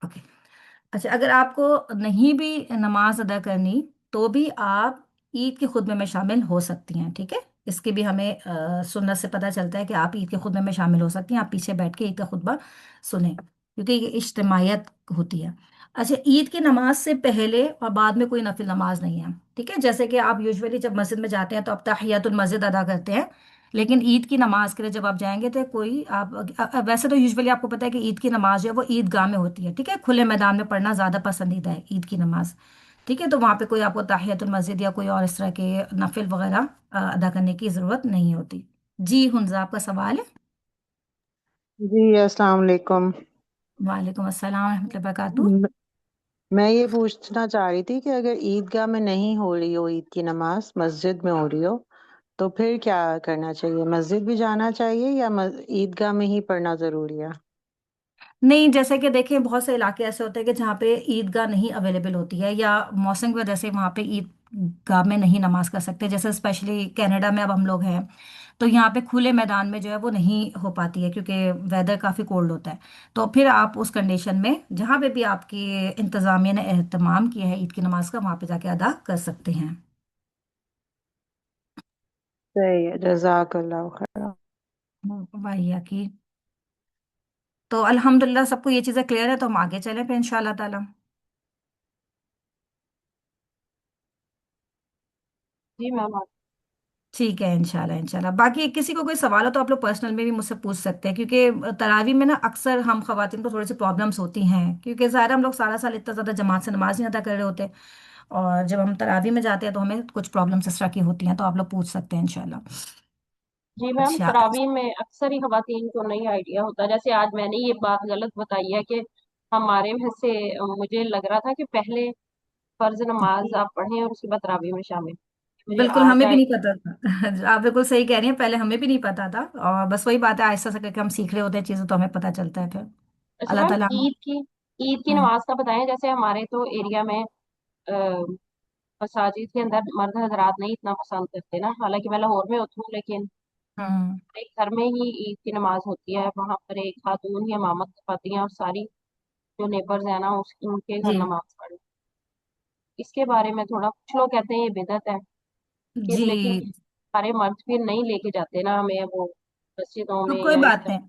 اوکے، اچھا اگر آپ کو نہیں بھی نماز ادا کرنی تو بھی آپ عید کے خطبے میں شامل ہو سکتی ہیں۔ ٹھیک ہے، اس کی بھی ہمیں سنت سے پتہ چلتا ہے کہ آپ عید کے خطبے میں شامل ہو سکتی ہیں، آپ پیچھے بیٹھ کے عید کا خطبہ سنیں، کیونکہ یہ اجتماعیت ہوتی ہے۔ اچھا، عید کی نماز سے پہلے اور بعد میں کوئی نفل نماز نہیں ہے۔ ٹھیک ہے، جیسے کہ آپ یوزولی جب مسجد میں جاتے ہیں تو آپ تحیۃ المسجد ادا کرتے ہیں، لیکن عید کی نماز کے لیے جب آپ جائیں گے تو کوئی آپ، ویسے تو یوزولی آپ کو پتہ ہے کہ عید کی نماز جو ہے وہ عید گاہ میں ہوتی ہے، ٹھیک ہے، کھلے میدان میں پڑھنا زیادہ پسندیدہ ہے عید کی نماز۔ ٹھیک ہے، تو وہاں پہ کوئی آپ کو تحیۃ المسجد یا کوئی اور اس طرح کے نفل وغیرہ ادا کرنے کی ضرورت نہیں ہوتی۔ جی حنزہ، آپ کا سوال ہے؟ جی السلام علیکم۔ وعلیکم السلام ورحمۃ اللہ وبرکاتہ۔ م- میں یہ پوچھنا چاہ رہی تھی کہ اگر عیدگاہ میں نہیں ہو رہی ہو عید کی نماز، مسجد میں ہو رہی ہو، تو پھر کیا کرنا چاہیے؟ مسجد بھی جانا چاہیے یا عیدگاہ میں ہی پڑھنا ضروری ہے؟ نہیں، جیسے کہ دیکھیں بہت سے علاقے ایسے ہوتے ہیں کہ جہاں پہ عید گاہ نہیں اویلیبل ہوتی ہے، یا موسم کی وجہ سے وہاں پہ عید گاہ میں نہیں نماز کر سکتے، جیسے اسپیشلی کینیڈا میں اب ہم لوگ ہیں، تو یہاں پہ کھلے میدان میں جو ہے وہ نہیں ہو پاتی ہے کیونکہ ویدر کافی کولڈ ہوتا ہے۔ تو پھر آپ اس کنڈیشن میں جہاں پہ بھی آپ کی انتظامیہ نے اہتمام کیا ہے عید کی نماز کا، وہاں پہ جا کے ادا کر سکتے ہیں۔ صحیح ہے، جزاک اللہ خیر۔ واہ کی، تو الحمدللہ سب کو یہ چیزیں کلیئر ہے، تو ہم آگے چلیں پھر ان شاء اللہ تعالیٰ۔ جی میم ٹھیک ہے، انشاءاللہ انشاءاللہ، باقی کسی کو کوئی سوال ہو تو آپ لوگ پرسنل میں بھی مجھ سے پوچھ سکتے ہیں، کیونکہ تراویح میں نا اکثر ہم خواتین کو تھوڑی سی پرابلمس ہوتی ہیں، کیونکہ ظاہر ہم لوگ سارا سال اتنا زیادہ جماعت سے نماز نہیں ادا کر رہے ہوتے، اور جب ہم تراویح میں جاتے ہیں تو ہمیں کچھ پرابلمس اس طرح کی ہوتی ہیں، تو آپ لوگ پوچھ سکتے ہیں انشاءاللہ۔ جی میم اچھا، تراویح میں اکثر ہی خواتین کو نہیں آئیڈیا ہوتا، جیسے آج میں نے یہ بات غلط بتائی ہے کہ ہمارے میں سے مجھے لگ رہا تھا کہ پہلے فرض نماز آپ پڑھیں اور اس کے بعد تراویح میں شامل، مجھے بالکل آج ہمیں بھی نہیں پتا تھا آپ بالکل صحیح کہہ رہی ہیں، پہلے ہمیں بھی نہیں پتا تھا، اور بس وہی بات ہے، آہستہ سے کر کے ہم سیکھ رہے ہوتے ہیں چیزیں، تو ہمیں پتہ چلتا ہے پھر اچھا اللہ میم تعالیٰ عید کی ہم۔ نماز کا بتائیں، جیسے ہمارے تو ایریا میں مساجد کے اندر مرد حضرات نہیں اتنا پسند کرتے نا، حالانکہ میں لاہور میں ہوتی ہوں، لیکن ہوں، ایک گھر میں ہی عید کی نماز ہوتی ہے، وہاں پر ایک خاتون ہی امامت کرواتی ہیں اور ساری جو نیبرز ہیں نا ان کے گھر جی نماز پڑھ، اس کے بارے میں تھوڑا، کچھ لوگ کہتے ہیں یہ بدعت ہے، جی، لیکن سارے مرد پھر نہیں لے کے جاتے نا ہمیں وہ مسجدوں تو میں کوئی یا اس بات طرح۔ نہیں،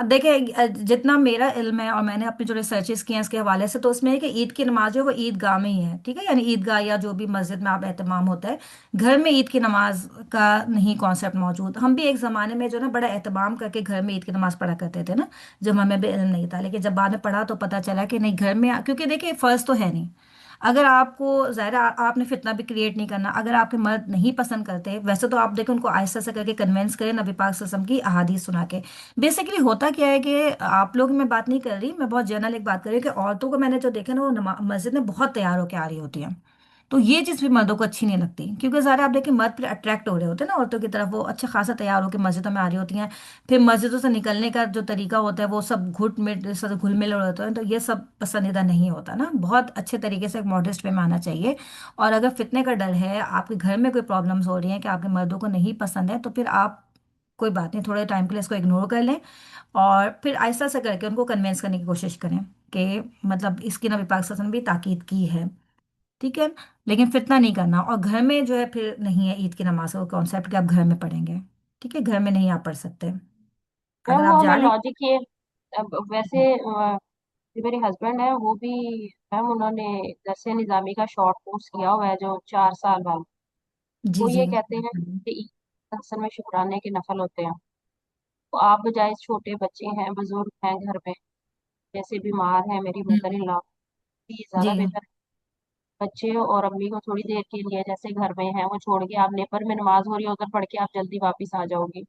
دیکھیں جتنا میرا علم ہے اور میں نے اپنی جو ریسرچز کی ہیں اس کے حوالے سے، تو اس میں ہے کہ عید کی نماز جو ہے وہ عید گاہ میں ہی ہے، ٹھیک ہے، یعنی عید گاہ یا جو بھی مسجد میں آپ اہتمام ہوتا ہے، گھر میں عید کی نماز کا نہیں کانسیپٹ موجود۔ ہم بھی ایک زمانے میں جو نا بڑا اہتمام کر کے گھر میں عید کی نماز پڑھا کرتے تھے نا، جب ہمیں بھی علم نہیں تھا، لیکن جب بعد میں پڑھا تو پتہ چلا کہ نہیں، گھر میں، کیونکہ دیکھیں فرض تو ہے نہیں، اگر آپ کو ظاہر ہے آپ نے فتنہ بھی کریٹ نہیں کرنا، اگر آپ کے مرد نہیں پسند کرتے، ویسے تو آپ دیکھیں ان کو آہستہ سے کر کے کنونس کریں نبی پاک صلی اللہ علیہ وسلم کی احادیث سنا کے۔ بیسیکلی ہوتا کیا ہے کہ آپ لوگ، میں بات نہیں کر رہی، میں بہت جنرل ایک بات کر رہی ہوں کہ عورتوں کو میں نے جو دیکھا نا وہ مسجد میں بہت تیار ہو کے آ رہی ہوتی ہیں، تو یہ چیز بھی مردوں کو اچھی نہیں لگتی، کیونکہ ظاہر ہے آپ دیکھیں مرد پھر اٹریکٹ ہو رہے ہوتے ہیں نا عورتوں کی طرف، وہ اچھا خاصا تیار ہو کے مسجدوں میں آ رہی ہوتی ہیں، پھر مسجدوں سے نکلنے کا جو طریقہ ہوتا ہے وہ سب گھٹ مٹ سب گھل مل ہوتے ہیں، تو یہ سب پسندیدہ نہیں ہوتا نا، بہت اچھے طریقے سے ایک ماڈسٹ وے میں آنا چاہیے۔ اور اگر فتنے کا ڈر ہے، آپ کے گھر میں کوئی پرابلمس ہو رہی ہیں کہ آپ کے مردوں کو نہیں پسند ہے، تو پھر آپ کوئی بات نہیں، تھوڑے ٹائم کے لیے اس کو اگنور کر لیں، اور پھر آہستہ سے کر کے ان کو کنوینس کرنے کی کوشش کریں کہ مطلب اس کی نبی پاک صلی اللہ علیہ وسلم نے بھی تاکید کی ہے، ٹھیک ہے، لیکن فتنہ نہیں کرنا، اور گھر میں جو ہے پھر نہیں ہے عید کی نماز کا کانسیپٹ کہ آپ گھر میں پڑھیں گے، ٹھیک ہے، گھر میں نہیں آپ پڑھ سکتے، اگر میم وہ آپ جا ہمیں رہے لاجک یہ اب ویسے जो मेरे हस्बैंड है वो भी मैम उन्होंने दरसे निजामी का शॉर्ट कोर्स किया हुआ है जो 4 साल वाला। जी वो जी। ये कहते हैं कि ईद असल में शुक्राने के नफल होते हैं। तो आप बजाय छोटे बच्चे हैं बुजुर्ग हैं घर में, जैसे बीमार है मेरी मदर इन लॉ, ये जी। ज्यादा बेहतर है। बच्चे और अम्मी को थोड़ी देर के लिए जैसे घर में है वो छोड़ के आप नेपर में नमाज हो रही है उधर पढ़ के आप जल्दी वापस आ जाओगी।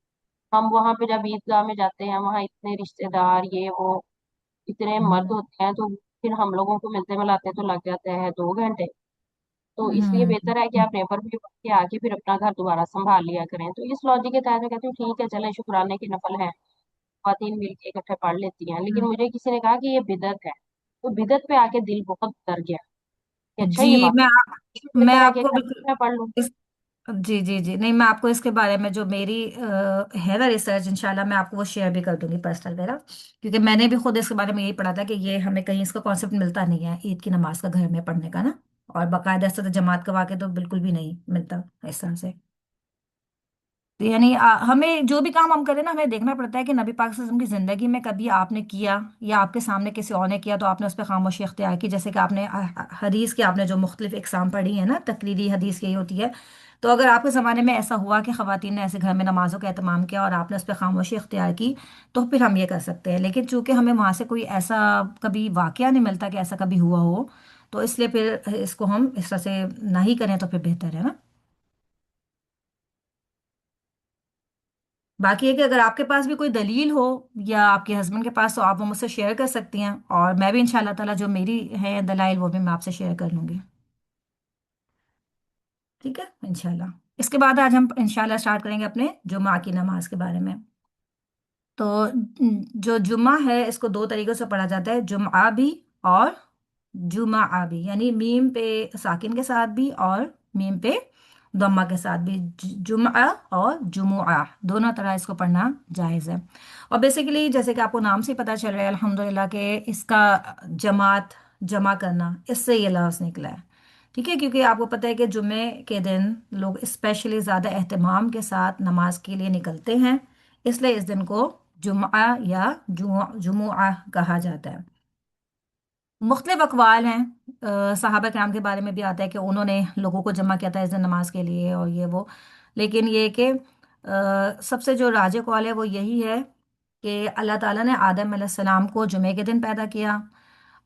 हम वहां पे जब ईदगाह में जाते हैं वहां इतने रिश्तेदार ये वो इतने मर्द होते हैं, तो फिर हम लोगों को मिलते मिलाते तो लग जाते हैं 2 घंटे। तो इसलिए हम्म। बेहतर है कि आप नेबर में पढ़ के आके फिर अपना घर दोबारा संभाल लिया करें। तो इस लॉजिक के तहत मैं कहती हूँ ठीक है चले शुक्राने की नफल है, खातन मिल के इकट्ठे पढ़ लेती हैं। लेकिन मुझे किसी ने कहा कि ये बिदत है, तो बिदत पे आके दिल बहुत डर गया कि अच्छा ये जी वाकई मैं बेहतर है कि आपको घर बिल्कुल में पढ़ लूँ। इस जी जी जी, नहीं मैं आपको इसके बारे में जो मेरी है ना रिसर्च, इंशाल्लाह मैं आपको वो शेयर भी कर दूंगी पर्सनल मेरा, क्योंकि मैंने भी खुद इसके बारे में यही पढ़ा था कि ये हमें कहीं इसका कॉन्सेप्ट मिलता नहीं है ईद की नमाज का घर में पढ़ने का ना, और बाकायदा से तो जमात करवा के तो बिल्कुल भी नहीं मिलता इस तरह से। तो यानी हमें जो भी काम हम करें ना, हमें देखना पड़ता है कि नबी पाक सल्लल्लाहु अलैहि वसल्लम की ज़िंदगी में कभी आपने किया या आपके सामने किसी और ने किया तो आपने उस पर खामोशी अख्तियार की, जैसे कि आपने हदीस के आपने जो मुख्तलिफ इकसाम पढ़ी है ना, तकरीरी हदीस यही होती है। तो अगर आपके ज़माने में ऐसा हुआ कि ख़वातीन ने ऐसे घर में नमाजों का एहतमाम किया और आपने उस पर खामोशी अख्तियार की, तो फिर हम ये कर सकते हैं। लेकिन चूंकि हमें वहाँ से कोई ऐसा कभी वाक़या नहीं मिलता कि ऐसा कभी हुआ हो, तो इसलिए फिर इसको हम इस तरह से ना ही करें तो फिर बेहतर है ना। बाकी है कि अगर आपके पास भी कोई दलील हो या आपके हस्बैंड के पास, तो आप वो मुझसे शेयर कर सकती हैं, और मैं भी इंशाल्लाह ताला जो मेरी है दलाइल वो भी मैं आपसे शेयर कर लूंगी। ठीक है इंशाल्लाह। इसके बाद आज हम इंशाल्लाह स्टार्ट करेंगे अपने जुमा की नमाज के बारे में। तो जो जुमा है इसको दो तरीकों से पढ़ा जाता है, जुमा भी और जुमा भी, यानी मीम पे साकिन के साथ भी और मीम पे दम्मा के साथ भी। जुमा और जुमुआ दोनों तरह इसको पढ़ना जायज़ है। और बेसिकली जैसे कि आपको नाम से ही पता चल रहा है अल्हम्दुलिल्लाह के इसका जमात जमा करना, इससे ये लफ्ज़ निकला है। ठीक है, क्योंकि आपको पता है कि जुमे के दिन लोग स्पेशली ज़्यादा एहतमाम के साथ नमाज के लिए निकलते हैं, इसलिए इस दिन को जुमा या जुमुआ कहा जाता है। मुख्तलिफ अकवाल हैं, सहाबा कराम के बारे में भी आता है कि उन्होंने लोगों को जमा किया था इस दिन नमाज के लिए और ये वो। लेकिन ये कि सबसे जो राज कौल है वो यही है कि अल्लाह ताला ने आदम अलैहिस्सलाम को जुमे के दिन पैदा किया,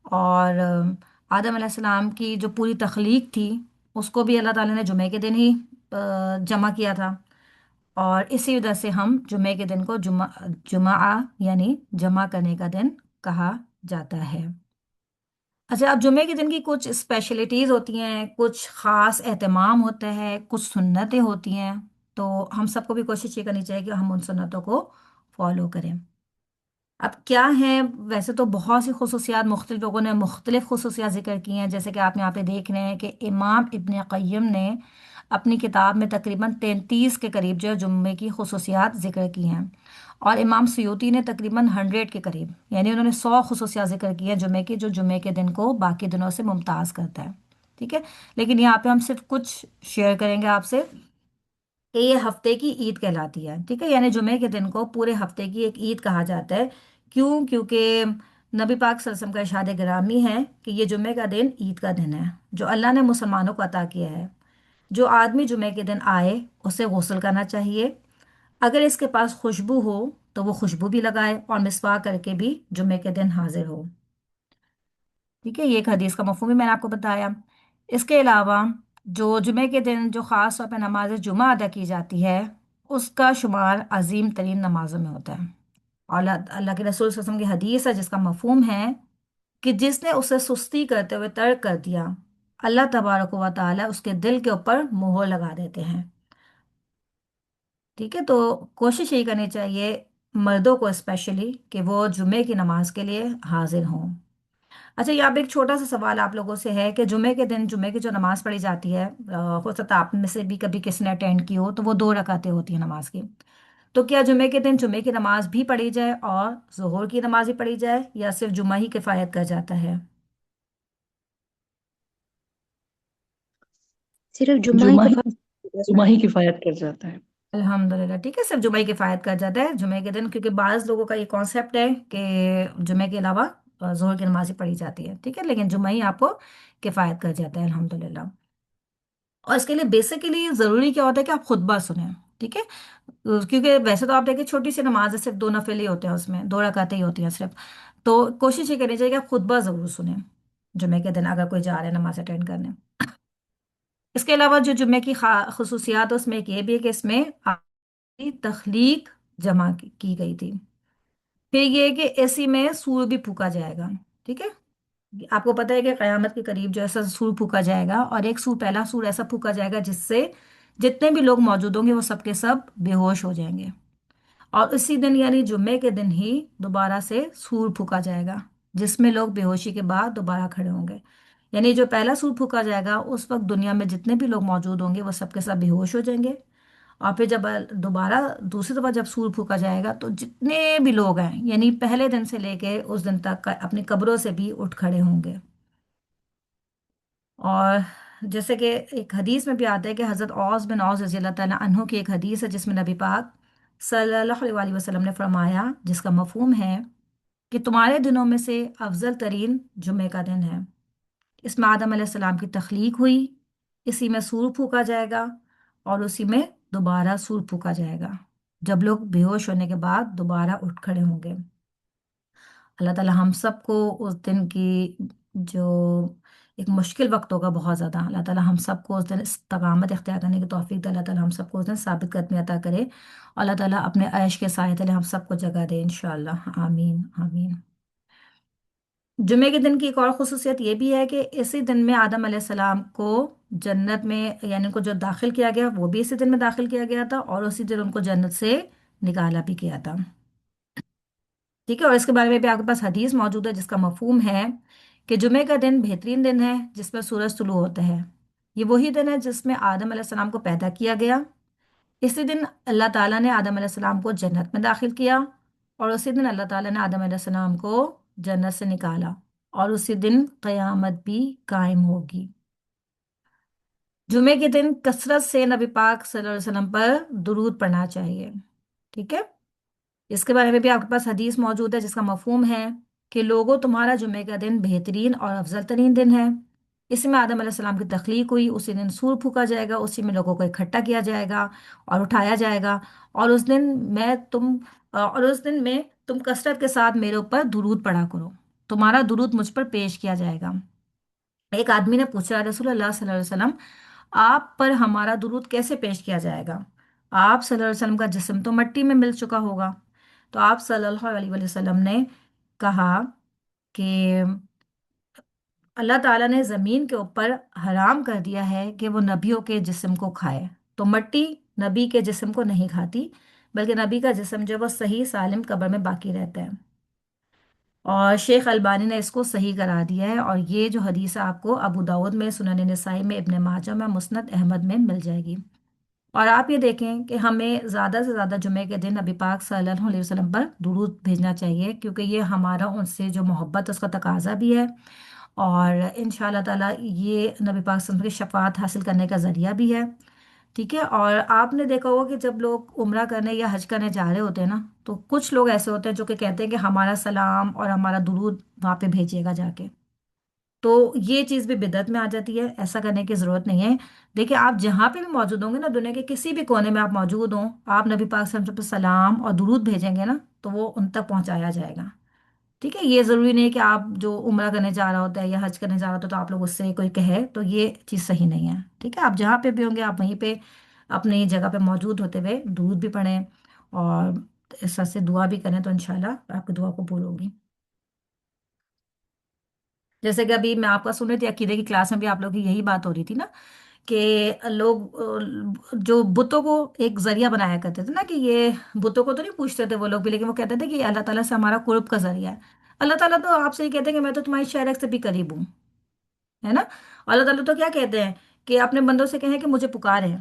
और आदम अलैहिस्सलाम की जो पूरी तख्लीक थी उसको भी अल्लाह ताला ने जुमे के दिन ही जमा किया था। और इसी वजह से हम जुमे के दिन को जुमा यानी जमा करने का दिन कहा जाता है। अच्छा, अब जुमे के दिन की कुछ स्पेशलिटीज़ होती हैं, कुछ ख़ास एहतमाम होता है, कुछ सुन्नतें होती हैं। तो हम सबको भी कोशिश ये करनी चाहिए कि हम उन सुन्नतों को फॉलो करें। अब क्या है, वैसे तो बहुत सी खुसूसियात मुख्तलिफ लोगों ने मुख्तलिफ खुसूसियात जिक्र की हैं, जैसे कि आप यहाँ पे देख रहे हैं कि इमाम इब्न क़य्यिम ने अपनी किताब में तकरीबन 33 के करीब जो है जुम्मे की खुसूसियात जिक्र की हैं, और इमाम सयूती ने तकरीबन 100 के करीब, यानी उन्होंने 100 खुसूसियात जिक्र की हैं जुम्मे की, जो जुम्मे के दिन को बाकी दिनों से मुमताज़ करता है। ठीक है, लेकिन यहाँ पे हम सिर्फ कुछ शेयर करेंगे आपसे कि ये हफ्ते की ईद कहलाती है। ठीक है, यानी जुमे के दिन को पूरे हफ्ते की एक ईद कहा जाता है। क्यों? क्योंकि नबी पाक सल्लल्लाहु अलैहि वसल्लम का इरशाद गिरामी है कि ये जुमे का दिन ईद का दिन है जो अल्लाह ने मुसलमानों को अता किया है। जो आदमी जुमे के दिन आए उसे गुस्ल करना चाहिए, अगर इसके पास खुशबू हो तो वो खुशबू भी लगाए, और मिसवाक करके भी जुमे के दिन हाजिर हो। ठीक है, ये एक हदीस का मफहूम भी मैंने आपको बताया। इसके अलावा जो जुमे के दिन जो ख़ास तौर पर नमाज जुमा अदा की जाती है उसका शुमार अजीम तरीन नमाजों में होता है। और अल्लाह अल्लाह के रसूल सल्लल्लाहु अलैहि वसल्लम की हदीस है जिसका मफहूम है कि जिसने उसे सुस्ती करते हुए तर्क कर दिया, अल्लाह तबारक व तआला उसके दिल के ऊपर मोहर लगा देते हैं। ठीक है, तो कोशिश यही करनी चाहिए मर्दों को स्पेशली कि वो जुमे की नमाज के लिए हाजिर हों। अच्छा, यहाँ पे एक छोटा सा सवाल आप लोगों से है कि जुमे के दिन जुमे की जो नमाज पढ़ी जाती है, हो सकता है आप में से भी कभी किसी ने अटेंड की हो, तो वो 2 रकातें होती हैं नमाज की। तो क्या जुमे के दिन जुमे की नमाज भी पढ़ी जाए और जोहर की नमाज भी पढ़ी जाए, या सिर्फ जुमा ही किफायत कर जाता है? सिर्फ जुम्मा ही जुमा ही कफायत। जुमा ही किफायत कर जाता है। अल्हम्दुलिल्लाह, ठीक है, सिर्फ जुमे की किफायत कर जाता है जुमे के दिन, क्योंकि बाज़ लोगों का ये कॉन्सेप्ट है कि जुमे के अलावा ظہر کی نماز ہی پڑھی جاتی ہے، ٹھیک ہے، لیکن جمعہ ہی آپ کو کفایت کر جاتا ہے الحمدللہ۔ اور اس کے لیے بیسیکلی ضروری کیا ہوتا ہے کہ آپ خطبہ سنیں، ٹھیک ہے، کیونکہ ویسے تو آپ دیکھیں چھوٹی سی نماز ہے، صرف 2 نفل ہی ہوتے ہیں، اس میں 2 رکعتیں ہی ہوتی ہیں صرف، تو کوشش یہ کرنی چاہیے کہ آپ خطبہ ضرور سنیں جمعے کے دن اگر کوئی جا رہا ہے نماز اٹینڈ کرنے۔ اس کے علاوہ جو جمعے کی خصوصیات ہے اس میں ایک یہ بھی ہے کہ اس میں آپ کی تخلیق جمع کی گئی تھی۔ پھر یہ کہ اسی میں سور بھی پھونکا جائے گا، ٹھیک ہے، آپ کو پتہ ہے کہ قیامت کے قریب جو ایسا سور پھونکا جائے گا، اور ایک سور، پہلا سور ایسا پھونکا جائے گا جس سے جتنے بھی لوگ موجود ہوں گے وہ سب کے سب بے ہوش ہو جائیں گے، اور اسی دن یعنی جمعے کے دن ہی دوبارہ سے سور پھونکا جائے گا جس میں لوگ بے ہوشی کے بعد دوبارہ کھڑے ہوں گے، یعنی جو پہلا سور پھونکا جائے گا اس وقت دنیا میں جتنے بھی لوگ موجود ہوں گے وہ سب کے سب بے ہوش ہو جائیں گے، اور پھر جب دوبارہ دوسری دفعہ جب سور پھونکا جائے گا تو جتنے بھی لوگ ہیں یعنی پہلے دن سے لے کے اس دن تک اپنی قبروں سے بھی اٹھ کھڑے ہوں گے۔ اور جیسے کہ ایک حدیث میں بھی آتا ہے کہ حضرت اوس بن اوس رضی اللہ تعالیٰ عنہ کی ایک حدیث ہے جس میں نبی پاک صلی اللہ علیہ وسلم نے فرمایا، جس کا مفہوم ہے کہ تمہارے دنوں میں سے افضل ترین جمعے کا دن ہے، اس میں آدم علیہ السلام کی تخلیق ہوئی، اسی میں سور پھونکا جائے گا، اور اسی میں دوبارہ سور پھونکا جائے گا جب لوگ بے ہوش ہونے کے بعد دوبارہ اٹھ کھڑے ہوں گے۔ اللہ تعالیٰ ہم سب کو اس دن کی جو ایک مشکل وقت ہوگا بہت زیادہ، اللہ تعالیٰ ہم سب کو اس دن استقامت اختیار کرنے کی توفیق دے، اللہ تعالیٰ ہم سب کو اس دن ثابت قدمی عطا کرے، اور اللہ تعالیٰ اپنے عیش کے سائے تلے ہم سب کو جگہ دے انشاءاللہ، آمین آمین۔ جمعے کے دن کی ایک اور خصوصیت یہ بھی ہے کہ اسی دن میں آدم علیہ السلام کو جنت میں، یعنی ان کو جو داخل کیا گیا وہ بھی اسی دن میں داخل کیا گیا تھا، اور اسی دن ان کو جنت سے نکالا بھی کیا تھا، ٹھیک ہے، اور اس کے بارے میں بھی آپ کے پاس حدیث موجود ہے جس کا مفہوم ہے کہ جمعے کا دن بہترین دن ہے جس میں سورج طلوع ہوتا ہے، یہ وہی دن ہے جس میں آدم علیہ السلام کو پیدا کیا گیا، اسی دن اللہ تعالیٰ نے آدم علیہ السلام کو جنت میں داخل کیا، اور اسی دن اللہ تعالیٰ نے آدم علیہ السلام کو جنت سے نکالا، اور اسی دن قیامت بھی قائم ہوگی۔ جمعے کے دن کثرت سے نبی پاک صلی اللہ علیہ وسلم پر درود پڑھنا چاہیے، ٹھیک ہے، اس کے بارے میں بھی آپ کے پاس حدیث موجود ہے جس کا مفہوم ہے کہ لوگوں تمہارا جمعے کا دن بہترین اور افضل ترین دن ہے، اسی میں آدم علیہ السلام کی تخلیق ہوئی، اسی دن سور پھونکا جائے گا، اسی میں لوگوں کو اکٹھا کیا جائے گا اور اٹھایا جائے گا، اور اس دن میں تم کثرت کے ساتھ میرے اوپر درود پڑھا کرو، تمہارا درود مجھ پر پیش کیا جائے گا۔ ایک آدمی نے پوچھا، رسول اللہ صلی اللہ علیہ وسلم آپ پر ہمارا درود کیسے پیش کیا جائے گا؟ آپ صلی اللہ علیہ وسلم کا جسم تو مٹی میں مل چکا ہوگا۔ تو آپ صلی اللہ علیہ وسلم نے کہا کہ اللہ تعالیٰ نے زمین کے اوپر حرام کر دیا ہے کہ وہ نبیوں کے جسم کو کھائے، تو مٹی نبی کے جسم کو نہیں کھاتی، بلکہ نبی کا جسم جو وہ صحیح سالم قبر میں باقی رہتا ہے، اور شیخ البانی نے اس کو صحیح قرار دیا ہے، اور یہ جو حدیث ہے آپ کو ابو داود میں، سنن نسائی میں، ابن ماجہ میں، مسند احمد میں مل جائے گی۔ اور آپ یہ دیکھیں کہ ہمیں زیادہ سے زیادہ جمعے کے دن نبی پاک صلی اللہ علیہ وسلم پر درود بھیجنا چاہیے، کیونکہ یہ ہمارا ان سے جو محبت اس کا تقاضا بھی ہے، اور ان شاء اللہ تعالیٰ یہ نبی پاک صلی اللہ علیہ وسلم کی شفاعت حاصل کرنے کا ذریعہ بھی ہے، ٹھیک ہے۔ اور آپ نے دیکھا ہوگا کہ جب لوگ عمرہ کرنے یا حج کرنے جا رہے ہوتے ہیں نا، تو کچھ لوگ ایسے ہوتے ہیں جو کہ کہتے ہیں کہ ہمارا سلام اور ہمارا درود وہاں پہ بھیجیے گا جا کے، تو یہ چیز بھی بدعت میں آ جاتی ہے، ایسا کرنے کی ضرورت نہیں ہے۔ دیکھیں آپ جہاں پہ بھی موجود ہوں گے نا، دنیا کے کسی بھی کونے میں آپ موجود ہوں، آپ نبی پاک صلی اللہ علیہ وسلم پہ سلام اور درود بھیجیں گے نا تو وہ ان تک پہنچایا جائے گا، ٹھیک ہے۔ یہ ضروری نہیں کہ آپ جو عمرہ کرنے جا رہا ہوتا ہے یا حج کرنے جا رہا ہوتا ہے تو آپ لوگ اس سے کوئی کہے، تو یہ چیز صحیح نہیں ہے، ٹھیک ہے۔ آپ جہاں پہ بھی ہوں گے آپ وہیں پہ اپنی جگہ پہ موجود ہوتے ہوئے درود بھی پڑھیں اور اس طرح سے دعا بھی کریں، تو انشاءاللہ آپ کی دعا قبول ہوگی۔ جیسے کہ ابھی میں آپ کا سن رہی تھی عقیدے کی کلاس میں بھی آپ لوگ کی یہی بات ہو رہی تھی نا، کہ لوگ جو بتوں کو ایک ذریعہ بنایا کرتے تھے نا، کہ یہ بتوں کو تو نہیں پوچھتے تھے وہ لوگ بھی، لیکن وہ کہتے تھے کہ یہ اللہ تعالیٰ سے ہمارا قرب کا ذریعہ ہے۔ اللہ تعالیٰ تو آپ سے یہ کہتے ہیں کہ میں تو تمہاری شہرک سے بھی قریب ہوں، ہے نا۔ اللہ تعالیٰ تو کیا کہتے ہیں کہ اپنے بندوں سے کہیں کہ مجھے پکاریں،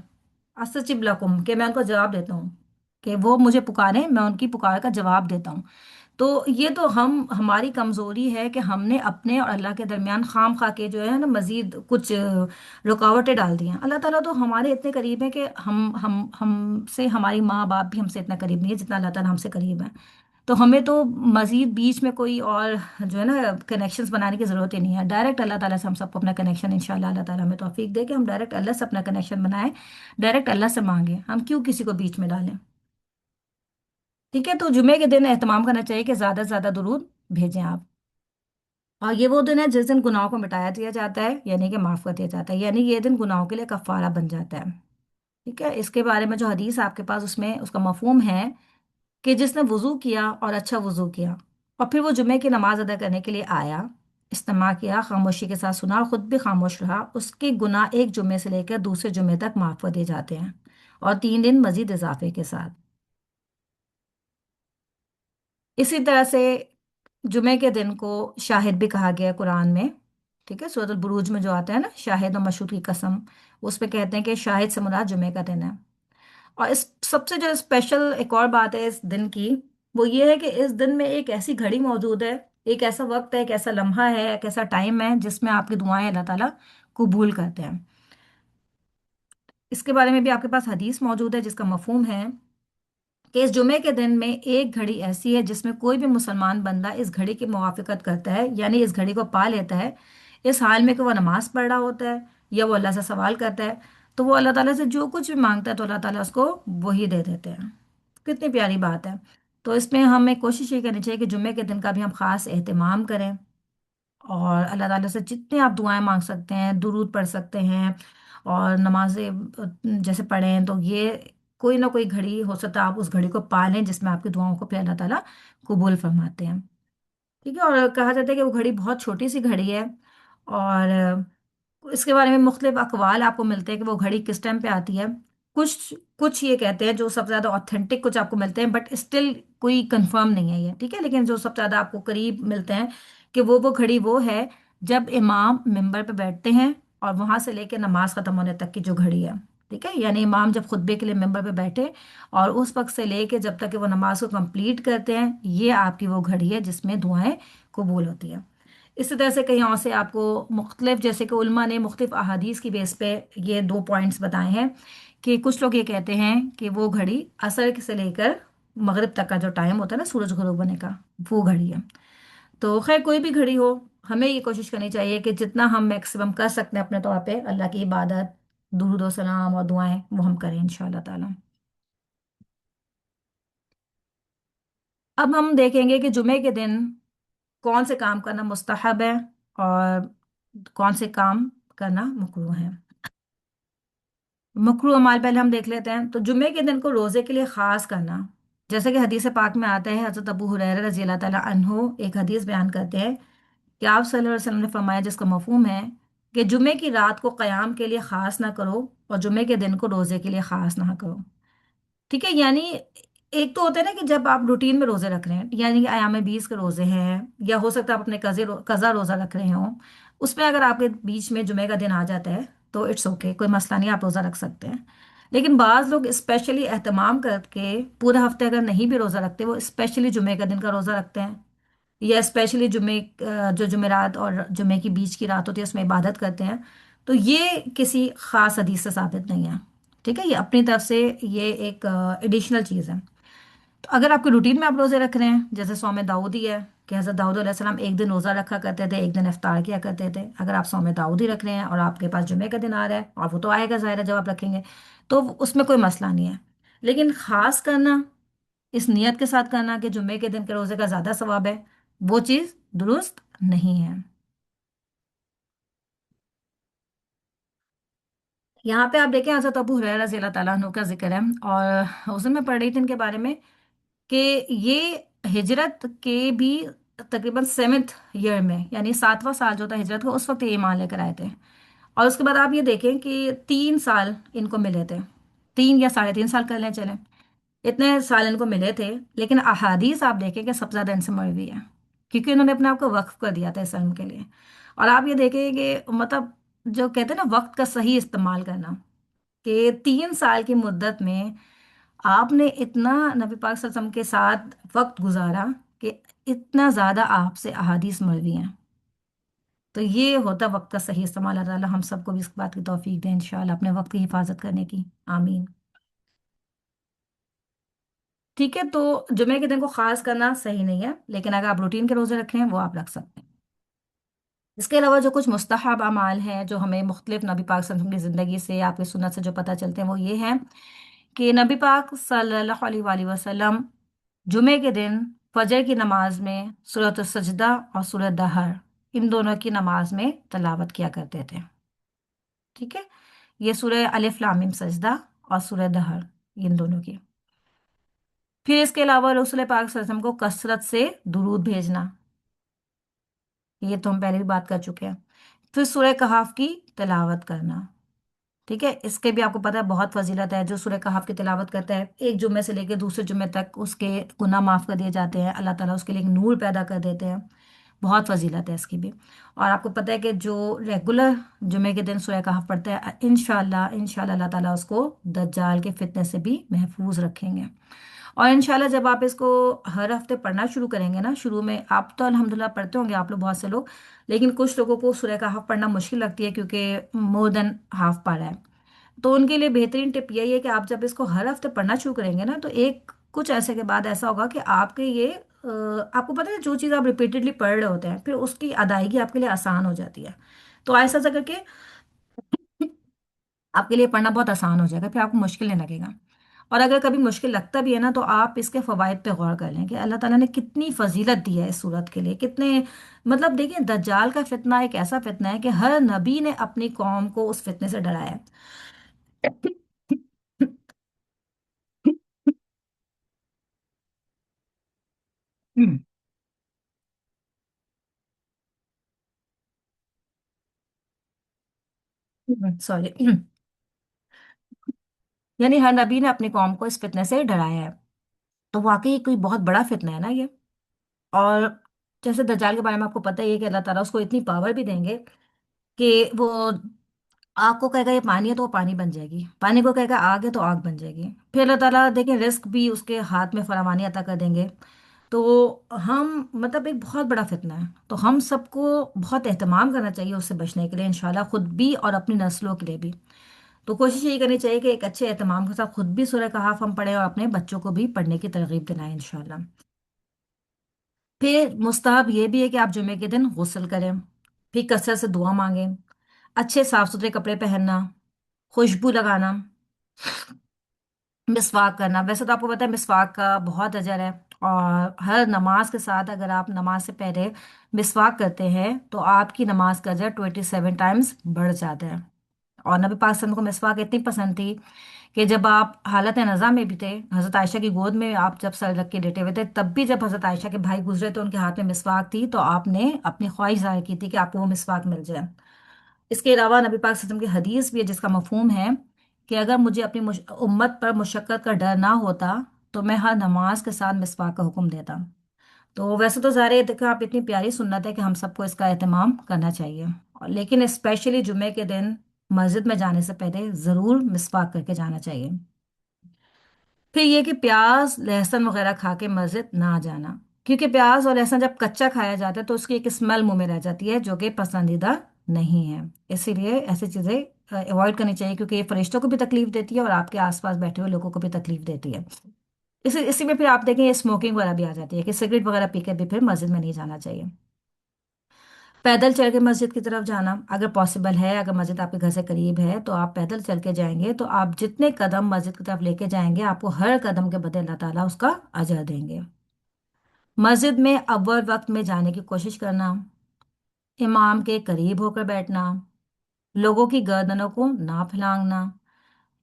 استجب لکم، کہ میں ان کو جواب دیتا ہوں، کہ وہ مجھے پکاریں میں ان کی پکار کا جواب دیتا ہوں۔ تو یہ تو ہماری کمزوری ہے کہ ہم نے اپنے اور اللہ کے درمیان خام خواہ کے جو ہے نا مزید کچھ رکاوٹیں ڈال دی ہیں۔ اللہ تعالیٰ تو ہمارے اتنے قریب ہے کہ ہم سے ہماری ماں باپ بھی ہم سے اتنا قریب نہیں ہے جتنا اللہ تعالیٰ ہم سے قریب ہے، تو ہمیں تو مزید بیچ میں کوئی اور جو ہے نا کنیکشنز بنانے کی ضرورت ہی نہیں ہے، ڈائریکٹ اللہ تعالیٰ سے ہم سب کو اپنا کنیکشن انشاءاللہ اللہ تعالیٰ ہمیں توفیق دے کہ ہم ڈائریکٹ اللہ سے اپنا کنیکشن بنائیں، ڈائریکٹ اللہ سے مانگیں، ہم کیوں کسی کو بیچ میں ڈالیں؟ ٹھیک ہے، تو جمعے کے دن اہتمام کرنا چاہیے کہ زیادہ سے زیادہ درود بھیجیں آپ. اور یہ وہ دن ہے جس دن گناہوں کو مٹایا دیا جاتا ہے، یعنی کہ معاف کر دیا جاتا ہے، یعنی یہ دن گناہوں کے لیے کفارہ بن جاتا ہے. ٹھیک ہے، اس کے بارے میں جو حدیث آپ کے پاس، اس میں اس کا مفہوم ہے کہ جس نے وضو کیا اور اچھا وضو کیا اور پھر وہ جمعے کی نماز ادا کرنے کے لیے آیا، استماع کیا، خاموشی کے ساتھ سنا اور خود بھی خاموش رہا، اس کے گناہ ایک جمعے سے لے کر دوسرے جمعے تک معاف کر دیے جاتے ہیں، اور 3 دن مزید اضافے کے ساتھ. اسی طرح سے جمعے کے دن کو شاہد بھی کہا گیا ہے قرآن میں. ٹھیک ہے، سورۃ البروج میں جو آتا ہے نا، شاہد و مشہود کی قسم، اس پہ کہتے ہیں کہ شاہد سے مراد جمعے کا دن ہے. اور اس سب سے جو اسپیشل ایک اور بات ہے اس دن کی، وہ یہ ہے کہ اس دن میں ایک ایسی گھڑی موجود ہے، ایک ایسا وقت ہے، ایک ایسا لمحہ ہے، ایک ایسا ٹائم ہے جس میں آپ کی دعائیں اللہ تعالیٰ قبول کرتے ہیں. اس کے بارے میں بھی آپ کے پاس حدیث موجود ہے جس کا مفہوم ہے کہ اس جمعے کے دن میں ایک گھڑی ایسی ہے جس میں کوئی بھی مسلمان بندہ اس گھڑی کی موافقت کرتا ہے، یعنی اس گھڑی کو پا لیتا ہے، اس حال میں کہ وہ نماز پڑھ رہا ہوتا ہے یا وہ اللہ سے سوال کرتا ہے، تو وہ اللہ تعالیٰ سے جو کچھ بھی مانگتا ہے تو اللہ تعالیٰ اس کو وہی دے دیتے ہیں. کتنی پیاری بات ہے. تو اس میں ہمیں کوشش یہ کرنی چاہیے کہ جمعے کے دن کا بھی ہم خاص اہتمام کریں، اور اللہ تعالیٰ سے جتنے آپ دعائیں مانگ سکتے ہیں، درود پڑھ سکتے ہیں، اور نمازیں جیسے پڑھیں، تو یہ کوئی نہ کوئی گھڑی ہو سکتا ہے آپ اس گھڑی کو پا لیں جس میں آپ کی دعاؤں کو پھر اللہ تعالیٰ قبول فرماتے ہیں. ٹھیک ہے، اور کہا جاتا ہے کہ وہ گھڑی بہت چھوٹی سی گھڑی ہے، اور اس کے بارے میں مختلف اقوال آپ کو ملتے ہیں کہ وہ گھڑی کس ٹائم پہ آتی ہے. کچھ کچھ یہ کہتے ہیں جو سب سے زیادہ اوتھینٹک کچھ آپ کو ملتے ہیں، بٹ اسٹل کوئی کنفرم نہیں ہے یہ. ٹھیک ہے، لیکن جو سب سے زیادہ آپ کو قریب ملتے ہیں کہ وہ گھڑی وہ ہے جب امام ممبر پہ بیٹھتے ہیں اور وہاں سے لے کے نماز ختم ہونے تک کی جو گھڑی ہے. ٹھیک ہے، یعنی امام جب خطبے کے لیے ممبر پہ بیٹھے اور اس وقت سے لے کے جب تک کہ وہ نماز کو کمپلیٹ کرتے ہیں، یہ آپ کی وہ گھڑی ہے جس میں دعائیں قبول ہوتی ہیں. اسی طرح سے کہیں اور سے آپ کو مختلف، جیسے کہ علماء نے مختلف احادیث کی بیس پہ یہ 2 پوائنٹس بتائے ہیں کہ کچھ لوگ یہ کہتے ہیں کہ وہ گھڑی عصر سے لے کر مغرب تک کا جو ٹائم ہوتا ہے نا سورج غروب ہونے کا، وہ گھڑی ہے. تو خیر کوئی بھی گھڑی ہو، ہمیں یہ کوشش کرنی چاہیے کہ جتنا ہم میکسیمم کر سکتے ہیں اپنے طور پہ اللہ کی عبادت، درود و سلام اور دعائیں وہ ہم کریں انشاءاللہ تعالی. اب ہم دیکھیں گے کہ جمعے کے دن کون سے کام کرنا مستحب ہے اور کون سے کام کرنا مکروہ ہے. مکروہ اعمال پہلے ہم دیکھ لیتے ہیں. تو جمعے کے دن کو روزے کے لیے خاص کرنا، جیسے کہ حدیث پاک میں آتا ہے، حضرت ابو ہریرہ رضی اللہ تعالیٰ عنہ ایک حدیث بیان کرتے ہیں کہ آپ صلی اللہ علیہ وسلم نے فرمایا، جس کا مفہوم ہے کہ جمعے کی رات کو قیام کے لیے خاص نہ کرو اور جمعے کے دن کو روزے کے لیے خاص نہ کرو. ٹھیک ہے، یعنی ایک تو ہوتا ہے نا کہ جب آپ روٹین میں روزے رکھ رہے ہیں، یعنی کہ ایام 20 کے روزے ہیں، یا ہو سکتا ہے آپ اپنے قضا روزہ رکھ رہے ہوں، اس میں اگر آپ کے بیچ میں جمعے کا دن آ جاتا ہے تو اٹس اوکے، کوئی مسئلہ نہیں، آپ روزہ رکھ سکتے ہیں. لیکن بعض لوگ اسپیشلی اہتمام کر کے پورے ہفتے اگر نہیں بھی روزہ رکھتے، وہ اسپیشلی جمعے کا دن کا روزہ رکھتے ہیں، یا اسپیشلی جمعے جو جمعرات اور جمعے کی بیچ کی رات ہوتی ہے اس میں عبادت کرتے ہیں. تو یہ کسی خاص حدیث سے ثابت نہیں ہے. ٹھیک ہے، یہ اپنی طرف سے یہ ایک ایڈیشنل چیز ہے. تو اگر آپ کے روٹین میں آپ روزے رکھ رہے ہیں، جیسے صوم داؤدی ہے کہ حضرت داؤد علیہ السلام ایک دن روزہ رکھا کرتے تھے، ایک دن افطار کیا کرتے تھے، اگر آپ صوم داؤدی رکھ رہے ہیں اور آپ کے پاس جمعے کا دن آ رہا ہے، اور وہ تو آئے گا ظاہر ہے جب آپ رکھیں گے، تو اس میں کوئی مسئلہ نہیں ہے. لیکن خاص کرنا، اس نیت کے ساتھ کرنا کہ جمعے کے دن کے روزے کا زیادہ ثواب ہے، وہ چیز درست نہیں ہے. یہاں پہ آپ دیکھیں حضرت ابو ہریرہ رضی اللہ تعالیٰ عنہ کا ذکر ہے، اور اس دن میں پڑھ رہی تھی ان کے بارے میں کہ یہ ہجرت کے بھی تقریباً 7th ایئر میں، یعنی 7واں سال جو تھا ہجرت کا، اس وقت یہ ایمان لے کر آئے تھے. اور اس کے بعد آپ یہ دیکھیں کہ 3 سال ان کو ملے تھے، 3 یا 3.5 سال کر لیں چلیں، اتنے سال ان کو ملے تھے. لیکن احادیث آپ دیکھیں کہ سب سے زیادہ ان سے مروی ہے، کیونکہ انہوں نے اپنے آپ کو وقف کر دیا تھا اس علم کے لیے. اور آپ یہ دیکھیں کہ مطلب جو کہتے ہیں نا وقت کا صحیح استعمال کرنا، کہ 3 سال کی مدت میں آپ نے اتنا نبی پاک صلی اللہ علیہ وسلم کے ساتھ وقت گزارا کہ اتنا زیادہ آپ سے احادیث مروی ہیں. تو یہ ہوتا وقت کا صحیح استعمال. اللہ تعالیٰ ہم سب کو بھی اس بات کی توفیق دیں انشاءاللہ اپنے وقت کی حفاظت کرنے کی. آمین. ठीक है, तो जुमे के दिन को खास करना सही नहीं है, लेकिन अगर आप रूटीन के रोजे रख रहे हैं वो आप रख सकते हैं। इसके अलावा जो कुछ मुस्तहब अमाल हैं जो हमें मुख्तलिफ नबी पाक सल्लल्लाहु अलैहि वसल्लम की ज़िंदगी से, आपकी सुन्नत से जो पता चलते हैं, वो ये हैं कि नबी पाक सल्लल्लाहु अलैहि वसल्लम जुमे के दिन फजर की नमाज में सूरत सजदा और सूरत दहर, इन दोनों की नमाज में तलावत किया करते थे। ठीक है, ये सूरह अलिफ लाम मीम सजदा और सूरह दहर, इन दोनों की। फिर इसके अलावा रसूल पाक सल्लल्लाहु अलैहि वसल्लम को कसरत से दुरूद भेजना, ये तो हम पहले भी बात कर चुके हैं। फिर सूरह कहाफ की तिलावत करना। ठीक है, इसके भी आपको पता है बहुत फजीलत है। जो सूरह कहाफ की तिलावत करता है, एक जुम्मे से लेकर दूसरे जुम्मे तक उसके गुनाह माफ कर दिए जाते हैं, अल्लाह ताला उसके लिए एक नूर पैदा कर देते हैं। बहुत फजीलत है इसकी भी। और आपको पता है कि जो रेगुलर जुम्मे के दिन सूरह कहाफ पढ़ता है, इंशाल्लाह इंशाल्लाह अल्लाह ताला उसको दज्जाल के फितने से भी महफूज रखेंगे। और इंशाल्लाह जब आप इसको हर हफ्ते पढ़ना शुरू करेंगे ना, शुरू में आप तो अल्हम्दुलिल्लाह पढ़ते होंगे आप लोग, बहुत से लोग, लेकिन कुछ लोगों को सूरह कहाफ पढ़ना मुश्किल लगती है क्योंकि मोर देन हाफ पारा है। तो उनके लिए बेहतरीन टिप यही है कि आप जब इसको हर हफ्ते पढ़ना शुरू करेंगे ना, तो एक कुछ ऐसे के बाद ऐसा होगा कि आपके ये आपको पता है जो चीज़ आप रिपीटेडली पढ़ रहे होते हैं, फिर उसकी अदायगी आपके लिए आसान हो जाती है। तो ऐसा ऐसा करके आपके लिए पढ़ना बहुत आसान हो जाएगा, फिर आपको मुश्किल नहीं लगेगा। और अगर कभी मुश्किल लगता भी है ना, तो आप इसके फवाइद पे गौर कर लें कि अल्लाह ताला ने कितनी फजीलत दी है इस सूरत के लिए, कितने, मतलब देखिए, दज्जाल का फितना एक ऐसा फितना है कि हर नबी ने अपनी कौम को उस फितने से डराया है। सॉरी। यानी हर नबी ने अपनी कौम को इस फितने से डराया है। तो वाकई कोई बहुत बड़ा फितना है ना ये। और जैसे दज्जाल के बारे में आपको पता ही है कि अल्लाह ताला उसको इतनी पावर भी देंगे कि वो आग को कहेगा ये पानी है तो वो पानी बन जाएगी, पानी को कहेगा आग है तो आग बन जाएगी। फिर अल्लाह ताला देखिए रिस्क भी उसके हाथ में फरावानी अता कर देंगे। तो हम, मतलब एक बहुत बड़ा फितना है, तो हम सबको बहुत एहतमाम करना चाहिए उससे बचने के लिए, इंशाल्लाह खुद भी और अपनी नस्लों के लिए भी। तो कोशिश यही करनी चाहिए कि एक अच्छे एहतमाम के साथ खुद भी सूरह कहाफ हम पढ़ें और अपने बच्चों को भी पढ़ने की तरगीब दिलाएं इंशाल्लाह। फिर मुस्ताहब ये भी है कि आप जुमे के दिन गुस्ल करें, फिर कसरत से दुआ मांगें, अच्छे साफ सुथरे कपड़े पहनना, खुशबू लगाना, मिसवाक करना। वैसे तो आपको पता है मिसवाक का बहुत अजर है, और हर नमाज के साथ अगर आप नमाज से पहले मिसवाक करते हैं तो आपकी नमाज का अजर 27 टाइम्स बढ़ जाता है। और नबी पाक सल्लल्लाहु अलैहि वसल्लम को मिसवाक इतनी पसंद थी कि जब आप हालत नज़ा में भी थे, हज़रत आयशा की गोद में आप जब सर रख के लेटे हुए थे, तब भी जब हज़रत आयशा के भाई गुजरे तो उनके हाथ में मिसवाक थी, तो आपने अपनी ख्वाहिश जाहिर की थी कि आपको वो मिसवाक मिल जाए। इसके अलावा नबी पाक सल्लल्लाहु अलैहि वसल्लम की हदीस भी है जिसका मफहूम है कि अगर मुझे अपनी उम्मत पर मुशक्कत का डर ना होता तो मैं हर नमाज के साथ मिसवाक का हुक्म देता। तो वैसे तो ज़ाहिर है देखो, आप इतनी प्यारी सुन्नत है कि हम सबको इसका एहतमाम करना चाहिए, और लेकिन स्पेशली जुमे के दिन मस्जिद में जाने से पहले ज़रूर मिसवाक करके जाना चाहिए। फिर ये कि प्याज लहसुन वगैरह खा के मस्जिद ना जाना, क्योंकि प्याज और लहसुन जब कच्चा खाया जाता है तो उसकी एक स्मेल मुंह में रह जाती है जो कि पसंदीदा नहीं है। इसीलिए ऐसी चीज़ें अवॉइड करनी चाहिए, क्योंकि ये फरिश्तों को भी तकलीफ देती है और आपके आसपास बैठे हुए लोगों को भी तकलीफ देती है। इसी में फिर आप देखें ये स्मोकिंग वगैरह भी आ जाती है कि सिगरेट वगैरह पी के भी फिर मस्जिद में नहीं जाना चाहिए। पैदल चल के मस्जिद की तरफ जाना अगर पॉसिबल है, अगर मस्जिद आपके घर से करीब है तो आप पैदल चल के जाएंगे, तो आप जितने कदम मस्जिद की तरफ लेके जाएंगे आपको हर कदम के बदले अल्लाह ताला उसका अजर देंगे। मस्जिद में अव्वल वक्त में जाने की कोशिश करना, इमाम के करीब होकर बैठना, लोगों की गर्दनों को ना फैलाना।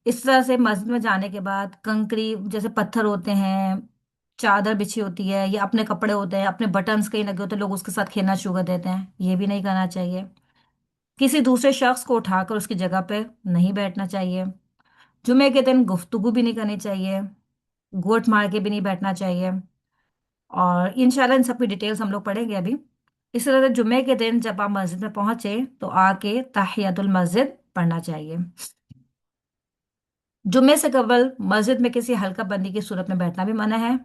इस तरह से मस्जिद में जाने के बाद कंकरी जैसे पत्थर होते हैं, चादर बिछी होती है, या अपने कपड़े होते हैं, अपने बटन्स कहीं लगे होते हैं, लोग उसके साथ खेलना शुरू कर देते हैं, ये भी नहीं करना चाहिए। किसी दूसरे शख्स को उठाकर उसकी जगह पे नहीं बैठना चाहिए। जुमे के दिन गुफ्तगू भी नहीं करनी चाहिए, घूंट मार के भी नहीं बैठना चाहिए। और इंशाल्लाह इन सब की डिटेल्स हम लोग पढ़ेंगे अभी। इसी तरह जुमे के दिन जब आप मस्जिद में पहुंचे तो आके ताहियतुल मस्जिद पढ़ना चाहिए। जुमे से कबल मस्जिद में किसी हल्का बंदी की सूरत में बैठना भी मना है।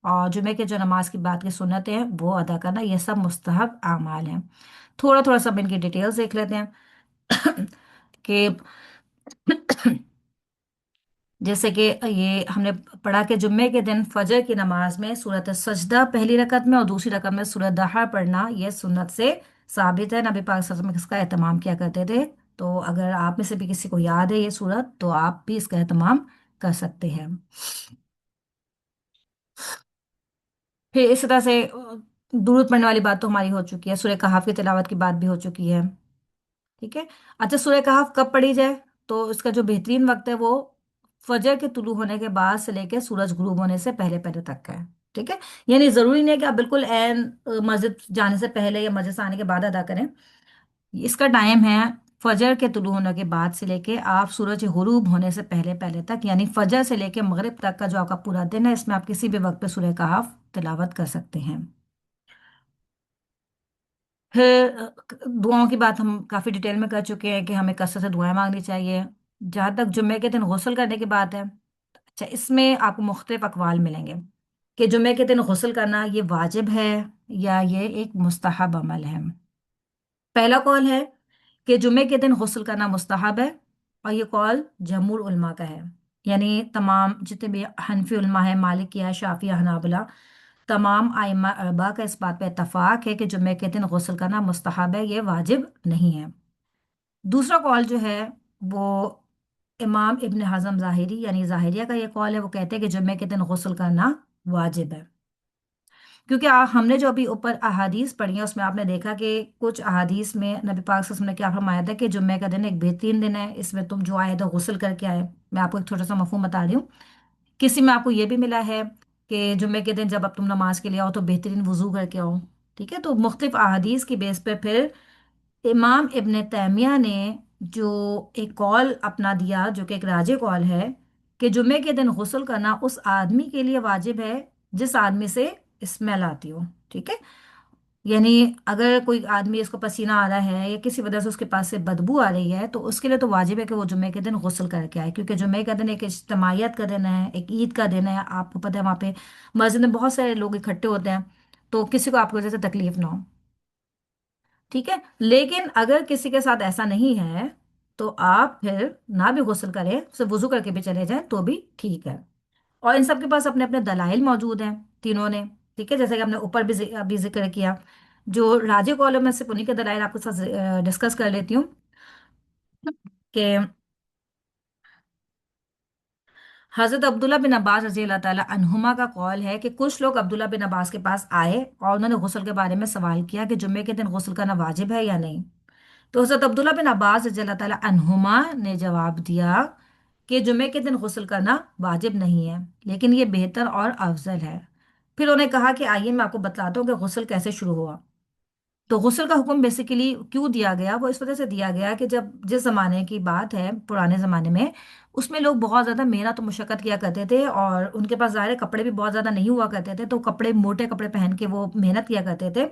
और जुमे के जो नमाज की बात की सुन्नतें हैं वो अदा करना, ये सब मुस्तहब आमाल हैं। थोड़ा थोड़ा सब इनकी डिटेल्स देख लेते हैं कि जैसे कि ये हमने पढ़ा कि जुम्मे के दिन फजर की नमाज में सूरत सजदा पहली रकत में और दूसरी रकत में सूरत दहा पढ़ना ये सुन्नत से साबित है। नबी पाक सल्लल्लाहु अलैहि वसल्लम इसका एहतमाम किया करते थे। तो अगर आप में से भी किसी को याद है ये सूरत, तो आप भी इसका एहतमाम कर सकते हैं। फिर इस तरह से दुरूद पढ़ने वाली बात तो हमारी हो चुकी है, सूरह कहफ की तिलावत की बात भी हो चुकी है। ठीक है। अच्छा, सूरह कहफ कब पढ़ी जाए? तो इसका जो बेहतरीन वक्त है वो फजर के तुलू होने के बाद से लेकर सूरज गुरूब होने से पहले पहले तक का है। ठीक है। यानी जरूरी नहीं है कि आप बिल्कुल एन मस्जिद जाने से पहले या मस्जिद से आने के बाद अदा करें। इसका टाइम है फजर के तुलू होने के बाद से लेके आप सूरज गुरूब होने से पहले पहले तक, यानी फजर से लेके मगरिब तक का जो आपका पूरा दिन है, इसमें आप किसी भी वक्त पे सूरह कहफ तिलावत कर सकते हैं। फिर दुआओं की बात हम काफ़ी डिटेल में कर चुके हैं कि हमें कसरत से दुआएं मांगनी चाहिए। जहाँ तक जुम्मे के दिन गुस्ल करने की बात है, अच्छा, इसमें आपको मुख्तलिफ अकवाल मिलेंगे कि जुम्मे के दिन गुस्ल करना ये वाजिब है या ये एक मुस्तहब अमल है। पहला कौल है कि जुम्मे के दिन गुस्ल करना मुस्तहब है, और ये कौल जमहूर उलमा का है। यानी तमाम जितने भी हनफी उलमा है, मालिकिया, शाफिया, हनाबला, तमाम आइमा अरबा का इस बात पे इत्तफाक है कि जुम्मे के दिन गुस्ल करना मुस्तहब है, ये वाजिब नहीं है। दूसरा कौल जो है वो इमाम इब्न हज़म ज़ाहिरी यानी ज़ाहिरिया का ये कौल है। वो कहते हैं कि जुम्मे के दिन गुस्ल करना वाजिब है, क्योंकि हमने जो अभी ऊपर अहादीस पढ़ी है उसमें आपने देखा कि कुछ अहादीस में नबी पाक सल्लल्लाहु अलैहि वसल्लम ने क्या फरमाया था कि जुम्मे का दिन एक बेहतरीन दिन है, इसमें तुम जो आए तो गुस्ल करके आए। मैं आपको एक छोटा सा मफहूम बता रही हूँ। किसी में आपको ये भी मिला है कि जुम्मे के दिन जब अब तुम नमाज के लिए आओ तो बेहतरीन वजू करके आओ। ठीक है। तो मुख्तलिफ अहादीस की बेस पे फिर इमाम इब्न तैमिया ने जो एक कॉल अपना दिया, जो कि एक राजे कॉल है, कि जुम्मे के दिन गुस्ल करना उस आदमी के लिए वाजिब है जिस आदमी से स्मेल आती हो। ठीक है। यानी अगर कोई आदमी, इसको पसीना आ रहा है या किसी वजह से उसके पास से बदबू आ रही है, तो उसके लिए तो वाजिब है कि वो जुम्मे के दिन गुस्ल करके आए, क्योंकि जुम्मे का दिन एक इज्तिमाइयत का दिन है, एक ईद का दिन है। आपको पता है वहाँ पे मस्जिद में बहुत सारे लोग इकट्ठे होते हैं, तो किसी को आपकी वजह से तकलीफ ना हो। ठीक है। लेकिन अगर किसी के साथ ऐसा नहीं है तो आप फिर ना भी गुस्ल करें, सिर्फ वजू करके भी चले जाएं तो भी ठीक है। और इन सब के पास अपने अपने दलाइल मौजूद हैं तीनों ने। ठीक है। जैसे कि हमने ऊपर भी अभी जिक्र किया, जो राजे कॉलम में से उन्हीं के दलाइल आपके साथ डिस्कस कर लेती हूँ कि हजरत अब्दुल्ला बिन अब्बास रजी अल्लाह ताला अन्हुमा का कौल है कि कुछ लोग अब्दुल्ला बिन अब्बास के पास आए और उन्होंने गुस्ल के बारे में सवाल किया कि जुम्मे के दिन गुस्ल करना वाजिब है या नहीं। तो हजरत अब्दुल्ला बिन अब्बास रज़ी अल्लाह ताला अन्हुमा ने जवाब दिया कि जुमे के दिन गुस्ल करना वाजिब नहीं है, लेकिन ये बेहतर और अफजल है। फिर उन्हें कहा कि आइए मैं आपको बतलाता हूँ कि गुस्ल कैसे शुरू हुआ। तो गुस्ल का हुक्म बेसिकली क्यों दिया गया, वो इस वजह से दिया गया कि जब जिस ज़माने की बात है, पुराने ज़माने में, उसमें लोग बहुत ज़्यादा मेहनत और मुशक्क़त किया करते थे और उनके पास ज़ाहिर है कपड़े भी बहुत ज़्यादा नहीं हुआ करते थे, तो कपड़े, मोटे कपड़े पहन के वो मेहनत किया करते थे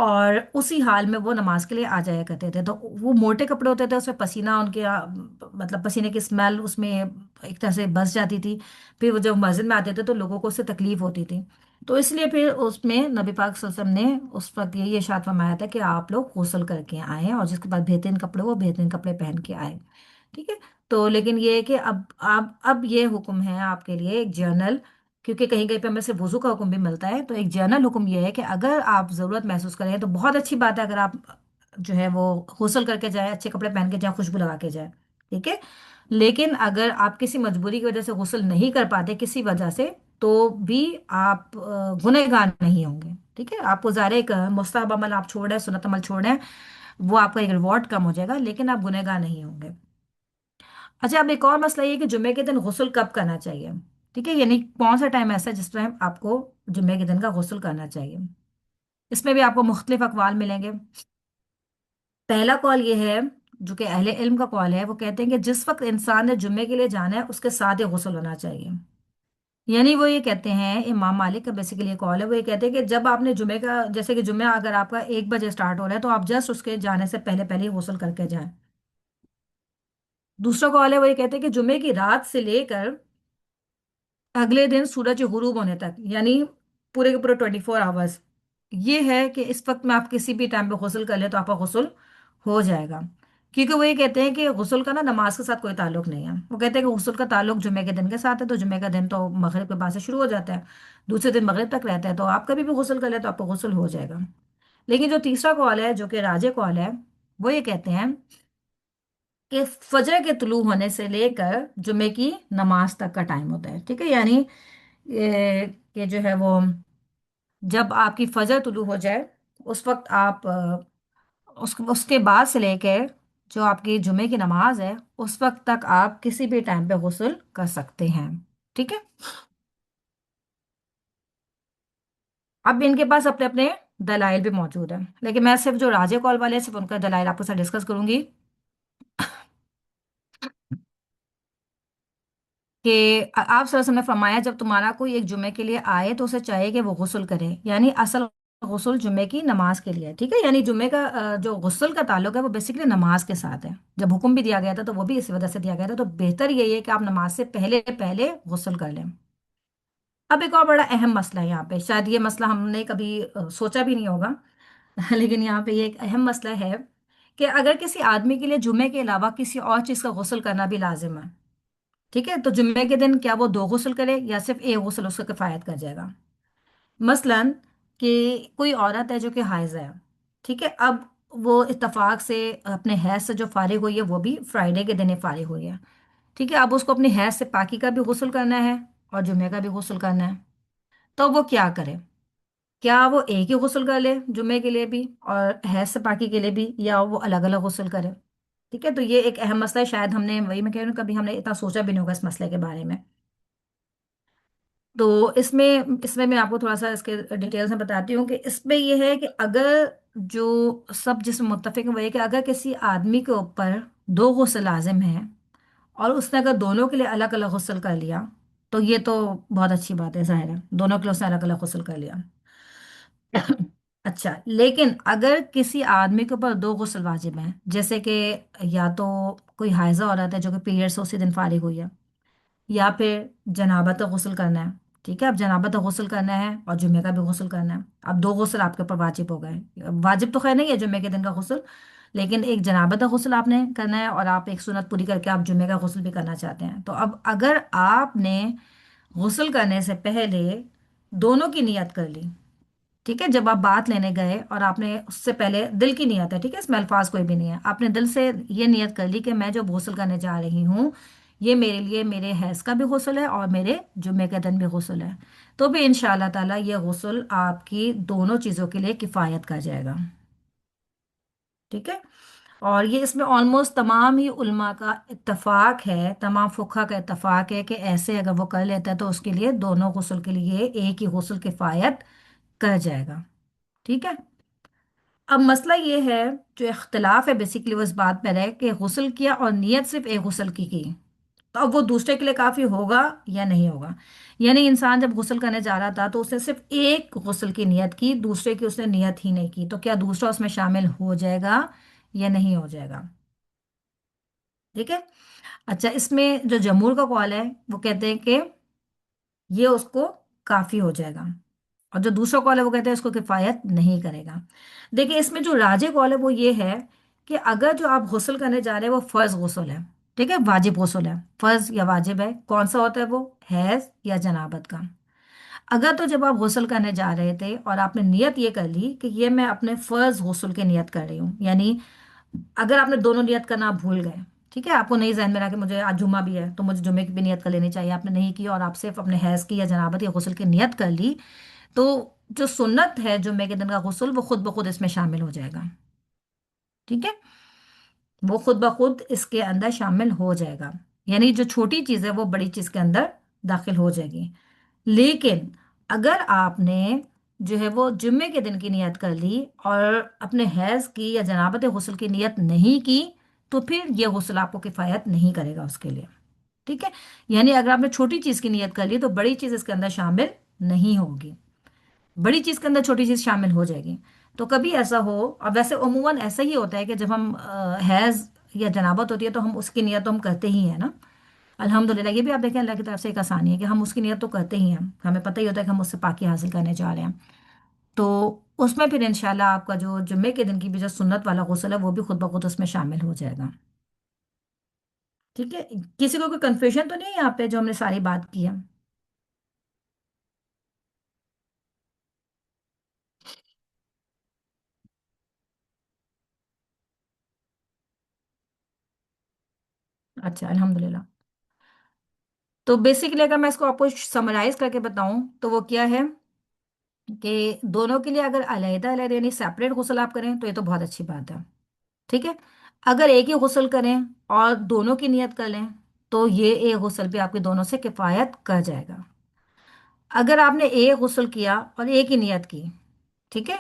और उसी हाल में वो नमाज के लिए आ जाया करते थे। तो वो मोटे कपड़े होते थे, उसमें पसीना उनके मतलब पसीने की स्मेल उसमें एक तरह से बस जाती थी। फिर वो जब मस्जिद में आते थे तो लोगों को उससे तकलीफ होती थी। तो इसलिए फिर उसमें नबी पाक सल्लल्लाहु अलैहि वसल्लम ने उस वक्त यही इरशाद फरमाया था कि आप लोग गुस्ल करके आए और जिसके पास बेहतरीन कपड़े वो बेहतरीन कपड़े पहन के आए। ठीक है। तो लेकिन ये है कि अब ये हुक्म है आपके लिए एक जर्नल, क्योंकि कहीं कहीं पे हमें सिर्फ वजू का हुक्म भी मिलता है। तो एक जर्नल हुक्म यह है कि अगर आप ज़रूरत महसूस करें तो बहुत अच्छी बात है, अगर आप जो है वो गुस्ल करके जाए, अच्छे कपड़े पहन के जाए, खुशबू लगा के जाए। ठीक है। लेकिन अगर आप किसी मजबूरी की वजह से गुस्ल नहीं कर पाते किसी वजह से, तो भी आप गुनहगार नहीं होंगे। ठीक है। आपको ज़ाहिर है एक मुस्तहब अमल आप छोड़ रहे हैं, सुन्नत अमल छोड़ रहे हैं, वो आपका एक रिवॉर्ड कम हो जाएगा, लेकिन आप गुनहगार नहीं होंगे। अच्छा, अब एक और मसला ये कि जुम्मे के दिन गुस्ल कब करना चाहिए। ठीक है। यानी कौन सा टाइम ऐसा है जिस टाइम आपको जुम्मे के दिन का गुस्ल करना चाहिए। इसमें भी आपको मुख्तलिफ अकवाल मिलेंगे। पहला कॉल ये है, जो कि अहले इल्म का कॉल है, वो कहते हैं कि जिस वक्त इंसान ने जुम्मे के लिए जाना है उसके साथ ही गुस्ल होना चाहिए। यानी वो ये कहते हैं, इमाम मालिक का बेसिकली कॉल है, वो ये कहते हैं कि जब आपने जुम्मे का, जैसे कि जुम्मे अगर आपका 1 बजे स्टार्ट हो रहा है तो आप जस्ट उसके जाने से पहले पहले ही गुस्ल करके जाएं। दूसरा कॉल है, वो ये कहते हैं कि जुम्मे की रात से लेकर अगले दिन सूरज गुरूब होने तक, यानी पूरे के पूरे 24 आवर्स, ये है कि इस वक्त में आप किसी भी टाइम पे गुस्ल कर ले तो आपका गुस्ल हो जाएगा। क्योंकि वो ये कहते हैं कि गुस्ल का ना नमाज के साथ कोई ताल्लुक नहीं है। वो कहते हैं कि गुस्ल का ताल्लुक जुमे के दिन के साथ है, तो जुमे का दिन तो मगरिब के बाद से शुरू हो जाता है, दूसरे दिन मगरिब तक रहता है, तो आप कभी भी गुस्ल कर ले तो आपको गुस्ल हो जाएगा। लेकिन जो तीसरा कॉल है, जो कि राजे कॉल है, वो ये कहते हैं कि फजर के तुलू होने से लेकर जुमे की नमाज तक का टाइम होता है। ठीक है, यानी कि जो है वो जब आपकी फजर तुलू हो जाए उस वक्त आप उसके बाद से लेकर जो आपकी जुमे की नमाज है उस वक्त तक आप किसी भी टाइम पे गुस्ल कर सकते हैं। ठीक है, अब इनके पास अपने अपने दलाइल भी मौजूद है, लेकिन मैं सिर्फ जो राजे कॉल वाले हैं सिर्फ उनका दलाइल आपके साथ डिस्कस करूंगी कि आप सल्लल्लाहु ने फरमाया जब तुम्हारा कोई एक जुमे के लिए आए तो उसे चाहिए कि वो गुस्ल करे, यानी असल गुस्ल जुमे की नमाज के लिए है। ठीक है, यानी जुमे का जो गुस्ल का ताल्लुक है वो बेसिकली नमाज के साथ है। जब हुक्म भी दिया गया था तो वो भी इसी वजह से दिया गया था, तो बेहतर यही है कि आप नमाज से पहले पहले गुस्ल कर लें। अब एक और बड़ा अहम मसला है यहाँ पे, शायद ये मसला हमने कभी सोचा भी नहीं होगा लेकिन यहाँ पे ये एक अहम मसला है कि अगर किसी आदमी के लिए जुमे के अलावा किसी और चीज़ का गुस्ल करना भी लाजिम है, ठीक है, तो जुम्मे के दिन क्या वो दो गुस्ल करे या सिर्फ एक गुस्ल उसको किफायत कर जाएगा। मसलन कि कोई औरत है जो कि हाइज़ है, ठीक है, अब वो इत्तेफाक से अपने हैज से जो फारिग हुई है वो भी फ्राइडे के दिन ही फारिग हुई है। ठीक है, अब उसको अपने हैज से पाकी का भी गुस्ल करना है और जुम्मे का भी गुस्ल करना है, तो वो क्या करे? क्या वो एक ही गुस्ल कर ले जुम्मे के लिए भी और हैज से पाकी के लिए भी, या वो अलग अलग गुस्ल करे? ठीक है, तो ये एक अहम मसला है, शायद हमने, वही मैं कह रही हूँ, कभी हमने इतना सोचा भी नहीं होगा इस मसले के बारे में। तो इसमें इसमें मैं आपको थोड़ा सा इसके डिटेल्स में बताती हूँ कि इसमें यह है कि अगर जो सब जिसमें मुत्तफिक है वो ये कि अगर किसी आदमी के ऊपर दो गुस्ल लाजिम है और उसने अगर दोनों के लिए अलग अलग गुस्ल कर लिया तो ये तो बहुत अच्छी बात है, जाहिर है दोनों के लिए उसने अलग अलग गुस्ल कर लिया। अच्छा, लेकिन अगर किसी आदमी के ऊपर दो गुस्ल वाजिब हैं, जैसे कि या तो कोई हाइजा औरत है जो कि पीरियड से उसी दिन फारिग हुई है, या फिर जनाबत का गुस्ल करना है। ठीक है, अब जनाबत का गुस्ल करना है और जुम्मे का भी गुस्ल करना है, अब दो गुस्ल आपके ऊपर वाजिब हो गए। वाजिब तो खैर नहीं है जुम्मे के दिन का गुस्ल, लेकिन एक जनाबत का गुस्ल आपने करना है और आप एक सुन्नत पूरी करके आप जुम्मे का गुस्ल भी करना चाहते हैं। तो अब अगर आपने गुस्ल करने से पहले दोनों की नियत कर ली, ठीक है, जब आप बात लेने गए और आपने उससे पहले दिल की नियत है, ठीक है, इसमें अल्फाज कोई भी नहीं है, आपने दिल से ये नियत कर ली कि मैं जो गुस्ल करने जा रही हूँ ये मेरे लिए मेरे हैज का भी गुस्ल है और मेरे जुम्मे के दिन भी गुस्ल है, तो भी इंशाअल्लाह ताला ये गुस्ल आपकी दोनों चीज़ों के लिए किफ़ायत कर जाएगा। ठीक है, और ये इसमें ऑलमोस्ट तमाम ही उल्मा का इत्तफाक है, तमाम फुक़हा का इत्तफाक है कि ऐसे अगर वो कर लेता है तो उसके लिए दोनों गुस्ल के लिए एक ही गुस्ल किफ़ायत कर जाएगा। ठीक है, अब मसला ये है, जो इख्तिलाफ है बेसिकली वो इस बात पर है कि गुस्ल किया और नियत सिर्फ एक गुस्ल की तो अब वो दूसरे के लिए काफी होगा या नहीं होगा? यानी इंसान जब गुस्ल करने जा रहा था तो उसने सिर्फ एक गुस्ल की नियत की, दूसरे की उसने नियत ही नहीं की, तो क्या दूसरा उसमें शामिल हो जाएगा या नहीं हो जाएगा? ठीक है, अच्छा, इसमें जो जमहूर का कॉल है वो कहते हैं कि ये उसको काफी हो जाएगा, और जो दूसरा कॉल है वो कहते हैं इसको किफायत नहीं करेगा। देखिए, इसमें जो राजे कॉल है वो ये है कि अगर जो आप गुस्ल करने जा रहे हैं वो फर्ज गुस्ल है, ठीक है, वाजिब गुस्ल है, फर्ज या वाजिब है, कौन सा होता है वो, हैज या जनाबत का। अगर तो जब आप गुस्ल करने जा रहे थे और आपने नियत ये कर ली कि ये मैं अपने फर्ज गुस्ल की नियत कर रही हूँ, यानी अगर आपने दोनों नियत करना आप भूल गए, ठीक है, आपको नहीं जहन में रहा कि मुझे आज जुम्मा भी है तो मुझे जुम्मे की भी नियत कर लेनी चाहिए, आपने नहीं की और आप सिर्फ अपने हैज की या जनाबत या गुस्ल की नियत कर ली, तो जो सुन्नत है जुम्मे के दिन का गुस्ल वो खुद ब खुद इसमें शामिल हो जाएगा। ठीक है, वो खुद ब खुद इसके अंदर शामिल हो जाएगा, यानी जो छोटी चीज़ है वो बड़ी चीज़ के अंदर दाखिल हो जाएगी। लेकिन अगर आपने जो है वो जुम्मे के दिन की नियत कर ली और अपने हैज की या जनाबत गुस्ल की नियत नहीं की, तो फिर ये गुस्ल आपको किफ़ायत नहीं करेगा उसके लिए। ठीक है, यानी अगर आपने छोटी चीज़ की नियत कर ली तो बड़ी चीज़ इसके अंदर शामिल नहीं होगी, बड़ी चीज के अंदर छोटी चीज शामिल हो जाएगी। तो कभी ऐसा हो, और वैसे अमूमन ऐसा ही होता है कि जब हम हैज या जनाबत होती है तो हम उसकी नियत तो हम करते ही हैं ना, अल्हम्दुलिल्लाह, ये भी आप देखें अल्लाह की तरफ से एक आसानी है कि हम उसकी नियत तो करते ही हैं, हमें पता ही होता है कि हम उससे पाकी हासिल करने जा रहे हैं। तो उसमें फिर इंशाल्लाह आपका जो जुम्मे के दिन की भी जो सुन्नत वाला गुस्ल है वो भी खुद ब खुद उसमें शामिल हो जाएगा। ठीक है, किसी को कोई कंफ्यूजन तो नहीं है यहाँ पे जो हमने सारी बात की है? अच्छा, अल्हम्दुलिल्लाह। तो बेसिकली अगर मैं इसको आपको समराइज करके बताऊं तो वो क्या है कि दोनों के लिए अगर अलहदा अलहदा यानी सेपरेट गुस्ल आप करें तो ये तो बहुत अच्छी बात है। ठीक है, अगर एक ही गुस्ल करें और दोनों की नियत कर लें तो ये एक गुस्ल भी आपके दोनों से किफायत कर जाएगा। अगर आपने एक गुस्ल किया और एक ही नियत की, ठीक है,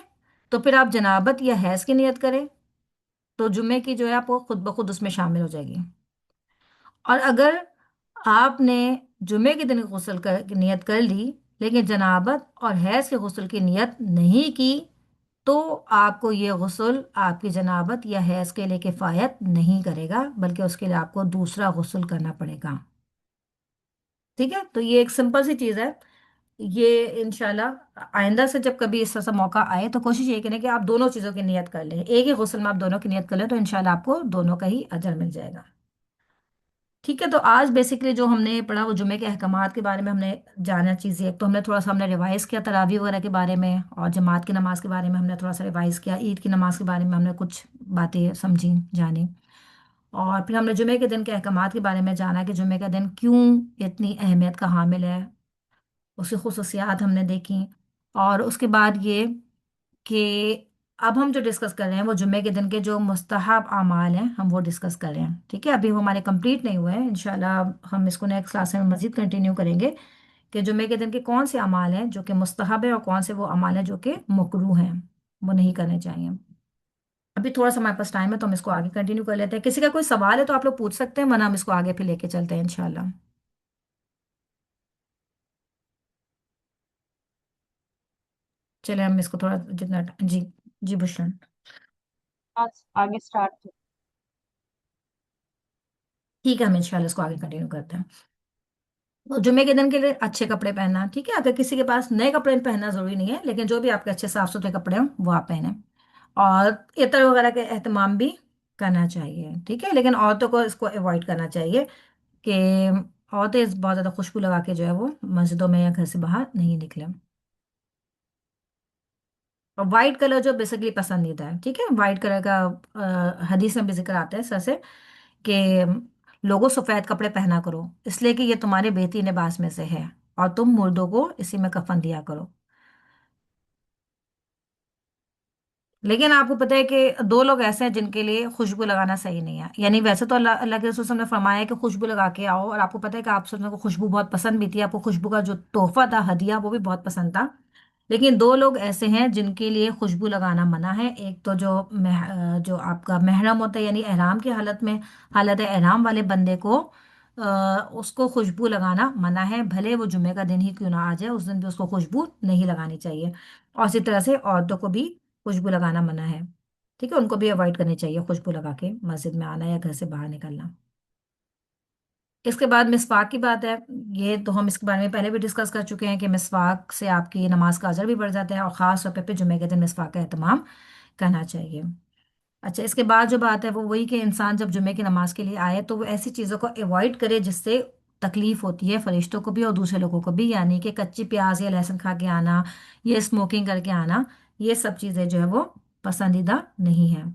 तो फिर आप जनाबत या हैज की नियत करें तो जुम्मे की जो है आपको खुद ब खुद उसमें शामिल हो जाएगी। और अगर आपने जुम्मे के दिन गुस्ल की नियत कर ली लेकिन जनाबत और हैज के गुस्ल की नियत नहीं की तो आपको ये गुस्ल आपकी जनाबत या हैज के लिए किफायत नहीं करेगा, बल्कि उसके लिए आपको दूसरा गुस्ल करना पड़ेगा। ठीक है, तो ये एक सिंपल सी चीज़ है। ये इंशाल्लाह आइंदा से जब कभी इस तरह सा मौका आए तो कोशिश ये करें कि आप दोनों चीज़ों की नियत कर लें, एक ही गुस्ल में आप दोनों की नियत कर लें तो इंशाल्लाह आपको दोनों का ही अजर मिल जाएगा। ठीक है, तो आज बेसिकली जो हमने पढ़ा वो जुमे के अहकामात के बारे में हमने जाना चीज़ें। एक तो हमने थोड़ा सा हमने रिवाइज किया तरावी वगैरह के बारे में, और जमात की नमाज के बारे में हमने थोड़ा सा रिवाइज किया, ईद की नमाज के बारे में हमने कुछ बातें समझी जानी, और फिर हमने जुमे के दिन के अहकामात के बारे में जाना कि जुमे का दिन क्यों इतनी अहमियत का हामिल है, उसकी खुसूसियात हमने देखी। और उसके बाद ये कि अब हम जो डिस्कस कर रहे हैं वो जुम्मे के दिन के जो मुस्तहब आमाल हैं हम वो डिस्कस कर रहे हैं। ठीक है, अभी वो हमारे कंप्लीट नहीं हुए हैं, इंशाल्लाह हम इसको नेक्स्ट क्लास में मजीद कंटिन्यू करेंगे कि जुम्मे के दिन के कौन से अमाल हैं जो कि मुस्तहब है और कौन से वो अमाल हैं जो कि मकरूह हैं, वो नहीं करने चाहिए। अभी थोड़ा सा हमारे पास टाइम है तो हम इसको आगे कंटिन्यू कर लेते हैं। किसी का कोई सवाल है तो आप लोग पूछ सकते हैं, वरना हम इसको आगे फिर लेके चलते हैं इंशाल्लाह। चले हम इसको थोड़ा जितना जी, जी भूषण। आज आगे स्टार्ट। ठीक है, हम इंशाल्लाह इसको आगे कंटिन्यू करते हैं। तो जुमे के दिन के लिए अच्छे कपड़े पहनना, ठीक है, अगर किसी के पास नए कपड़े पहनना जरूरी नहीं है, लेकिन जो भी आपके अच्छे साफ सुथरे कपड़े हों वो आप पहने। और इत्र वगैरह के एहतमाम भी करना चाहिए। ठीक है, लेकिन औरतों को इसको अवॉइड करना चाहिए कि औरतें बहुत ज़्यादा खुशबू लगा के जो है वो मस्जिदों में या घर से बाहर नहीं निकले। और वाइट कलर जो बेसिकली पसंदीदा है, ठीक है, वाइट कलर का हदीस में भी जिक्र आता है सर से कि लोगों सफेद कपड़े पहना करो इसलिए कि ये तुम्हारे बेहतरीन लिबास में से है, और तुम मुर्दों को इसी में कफन दिया करो। लेकिन आपको पता है कि दो लोग ऐसे हैं जिनके लिए खुशबू लगाना सही नहीं है, यानी वैसे तो अल्लाह अल्लाह के रसूल ने फरमाया है कि खुशबू लगा के आओ, और आपको पता है कि आप सबको खुशबू बहुत पसंद भी थी, आपको खुशबू का जो तोहफा था हदिया वो भी बहुत पसंद था। लेकिन दो लोग ऐसे हैं जिनके लिए खुशबू लगाना मना है। एक तो जो आपका महरम होता है यानी एहराम की हालत में, हालत एहराम वाले बंदे को उसको खुशबू लगाना मना है, भले वो जुमे का दिन ही क्यों ना आ जाए, उस दिन भी उसको खुशबू नहीं लगानी चाहिए। और इसी तरह से औरतों को भी खुशबू लगाना मना है। ठीक है, उनको भी अवॉइड करनी चाहिए खुशबू लगा के मस्जिद में आना या घर से बाहर निकलना। इसके बाद मिसवाक की बात है। ये तो हम इसके बारे में पहले भी डिस्कस कर चुके हैं कि मिसवाक से आपकी नमाज का अजर भी बढ़ जाता है, और ख़ास तौर पे जुमे के दिन मिसवाक का एहतमाम करना चाहिए। अच्छा, इसके बाद जो बात है वो वही कि इंसान जब जुमे की नमाज के लिए आए तो वो ऐसी चीज़ों को अवॉइड करे जिससे तकलीफ होती है फरिश्तों को भी और दूसरे लोगों को भी, यानी कि कच्ची प्याज या लहसुन खा के आना, ये स्मोकिंग करके आना, ये सब चीज़ें जो है वो पसंदीदा नहीं है।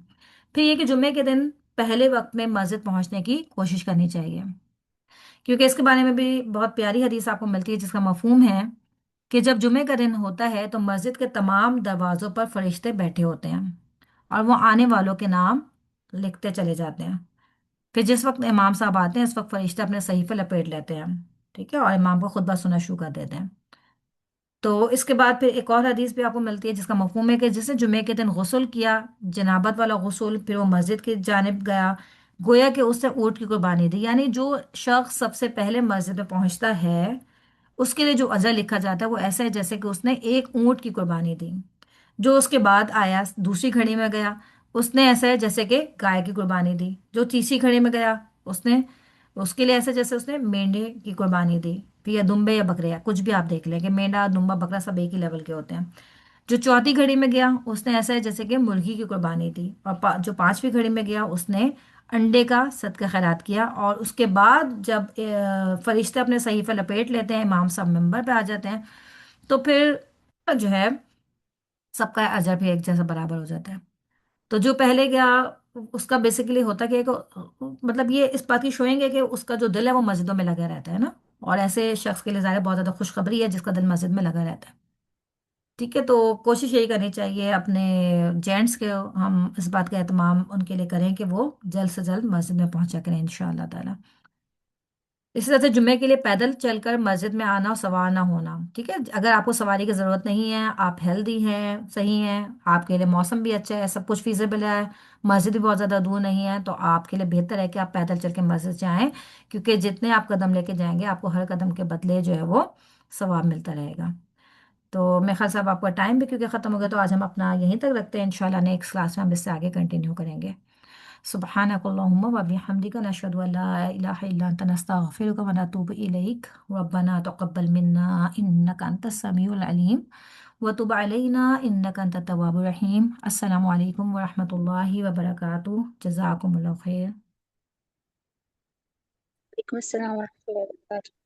फिर ये कि जुमे के दिन पहले वक्त में मस्जिद पहुंचने की कोशिश करनी चाहिए, क्योंकि इसके बारे में भी बहुत प्यारी हदीस आपको मिलती है जिसका मफहूम है कि जब जुमे का दिन होता है तो मस्जिद के तमाम दरवाजों पर फरिश्ते बैठे होते हैं और वो आने वालों के नाम लिखते चले जाते हैं। फिर जिस वक्त इमाम साहब आते हैं इस वक्त फरिश्ते अपने सहीफे लपेट लेते हैं, ठीक है, और इमाम को खुतबा सुनना शुरू कर देते हैं। तो इसके बाद फिर एक और हदीस भी आपको मिलती है जिसका मफहूम है कि जिसने जुमे के दिन गुस्ल किया, जनाबत वाला गुस्ल, फिर वो मस्जिद की जानिब गया, गोया कि उसने ऊँट की कुर्बानी दी, यानी जो शख्स सबसे पहले मस्जिद में पहुंचता है उसके लिए जो अजर लिखा जाता है वो ऐसा है जैसे कि उसने एक ऊंट की कुर्बानी दी। जो उसके बाद आया दूसरी घड़ी में गया उसने ऐसा है जैसे कि गाय की कुर्बानी दी। जो तीसरी घड़ी में गया उसने उसके लिए ऐसा जैसे उसने मेंढे की कुर्बानी दी, फिर या दुम्बे या बकरे, या कुछ भी आप देख लें कि मेंढा दुम्बा बकरा सब एक ही लेवल के होते हैं। جو چوتھی گھڑی میں گیا اس نے ایسا ہے جیسے کہ مرغی کی قربانی دی، اور جو پانچویں گھڑی میں گیا اس نے انڈے کا صدقہ خیرات کیا، اور اس کے بعد جب فرشتے اپنے صحیفہ لپیٹ لیتے ہیں، امام صاحب منبر پہ آ جاتے ہیں، تو پھر جو ہے سب کا اجر بھی ایک جیسا برابر ہو جاتا ہے۔ تو جو پہلے گیا اس کا بیسیکلی ہوتا کہ مطلب یہ اس بات کی شوئیں گے کہ اس کا جو دل ہے وہ مسجدوں میں لگا رہتا ہے نا، اور ایسے شخص کے لیے ظاہر ہے بہت زیادہ خوشخبری ہے جس کا دل مسجد میں لگا رہتا ہے۔ ٹھیک ہے، تو کوشش یہی کرنی چاہیے اپنے جینٹس کے، ہم اس بات کا اہتمام ان کے لیے کریں کہ وہ جلد سے جلد مسجد میں پہنچا کریں انشاءاللہ تعالی۔ اسی طرح سے جمعے کے لیے پیدل چل کر مسجد میں آنا اور سوار نہ ہونا، ٹھیک ہے، اگر آپ کو سواری کی ضرورت نہیں ہے، آپ ہیلدی ہیں، صحیح ہیں، آپ کے لیے موسم بھی اچھا ہے، سب کچھ فیزیبل ہے، مسجد بھی بہت زیادہ دور نہیں ہے، تو آپ کے لیے بہتر ہے کہ آپ پیدل چل کے مسجد جائیں، کیونکہ جتنے آپ قدم لے کے جائیں گے آپ کو ہر قدم کے بدلے جو ہے وہ ثواب ملتا رہے گا۔ تو میں خیال صاحب آپ کا ٹائم بھی کیونکہ ختم ہو گیا، تو آج ہم اپنا یہیں تک رکھتے ہیں، انشاءاللہ نیکسٹ کلاس میں ہم اس سے آگے کنٹینیو کریں گے۔ سبحانک اللہم و بحمدک، نشہد ان لا الہ الا انت، نستغفرک و نتوب الیک، ربنا تقبل منا انک انت السمیع العلیم وتب علینا انک انت التواب الرحیم۔ السلام علیکم ورحمۃ اللہ وبرکاتہ، جزاکم اللہ خیر۔ وعلیکم السلام ورحمۃ اللہ وبرکاتہ۔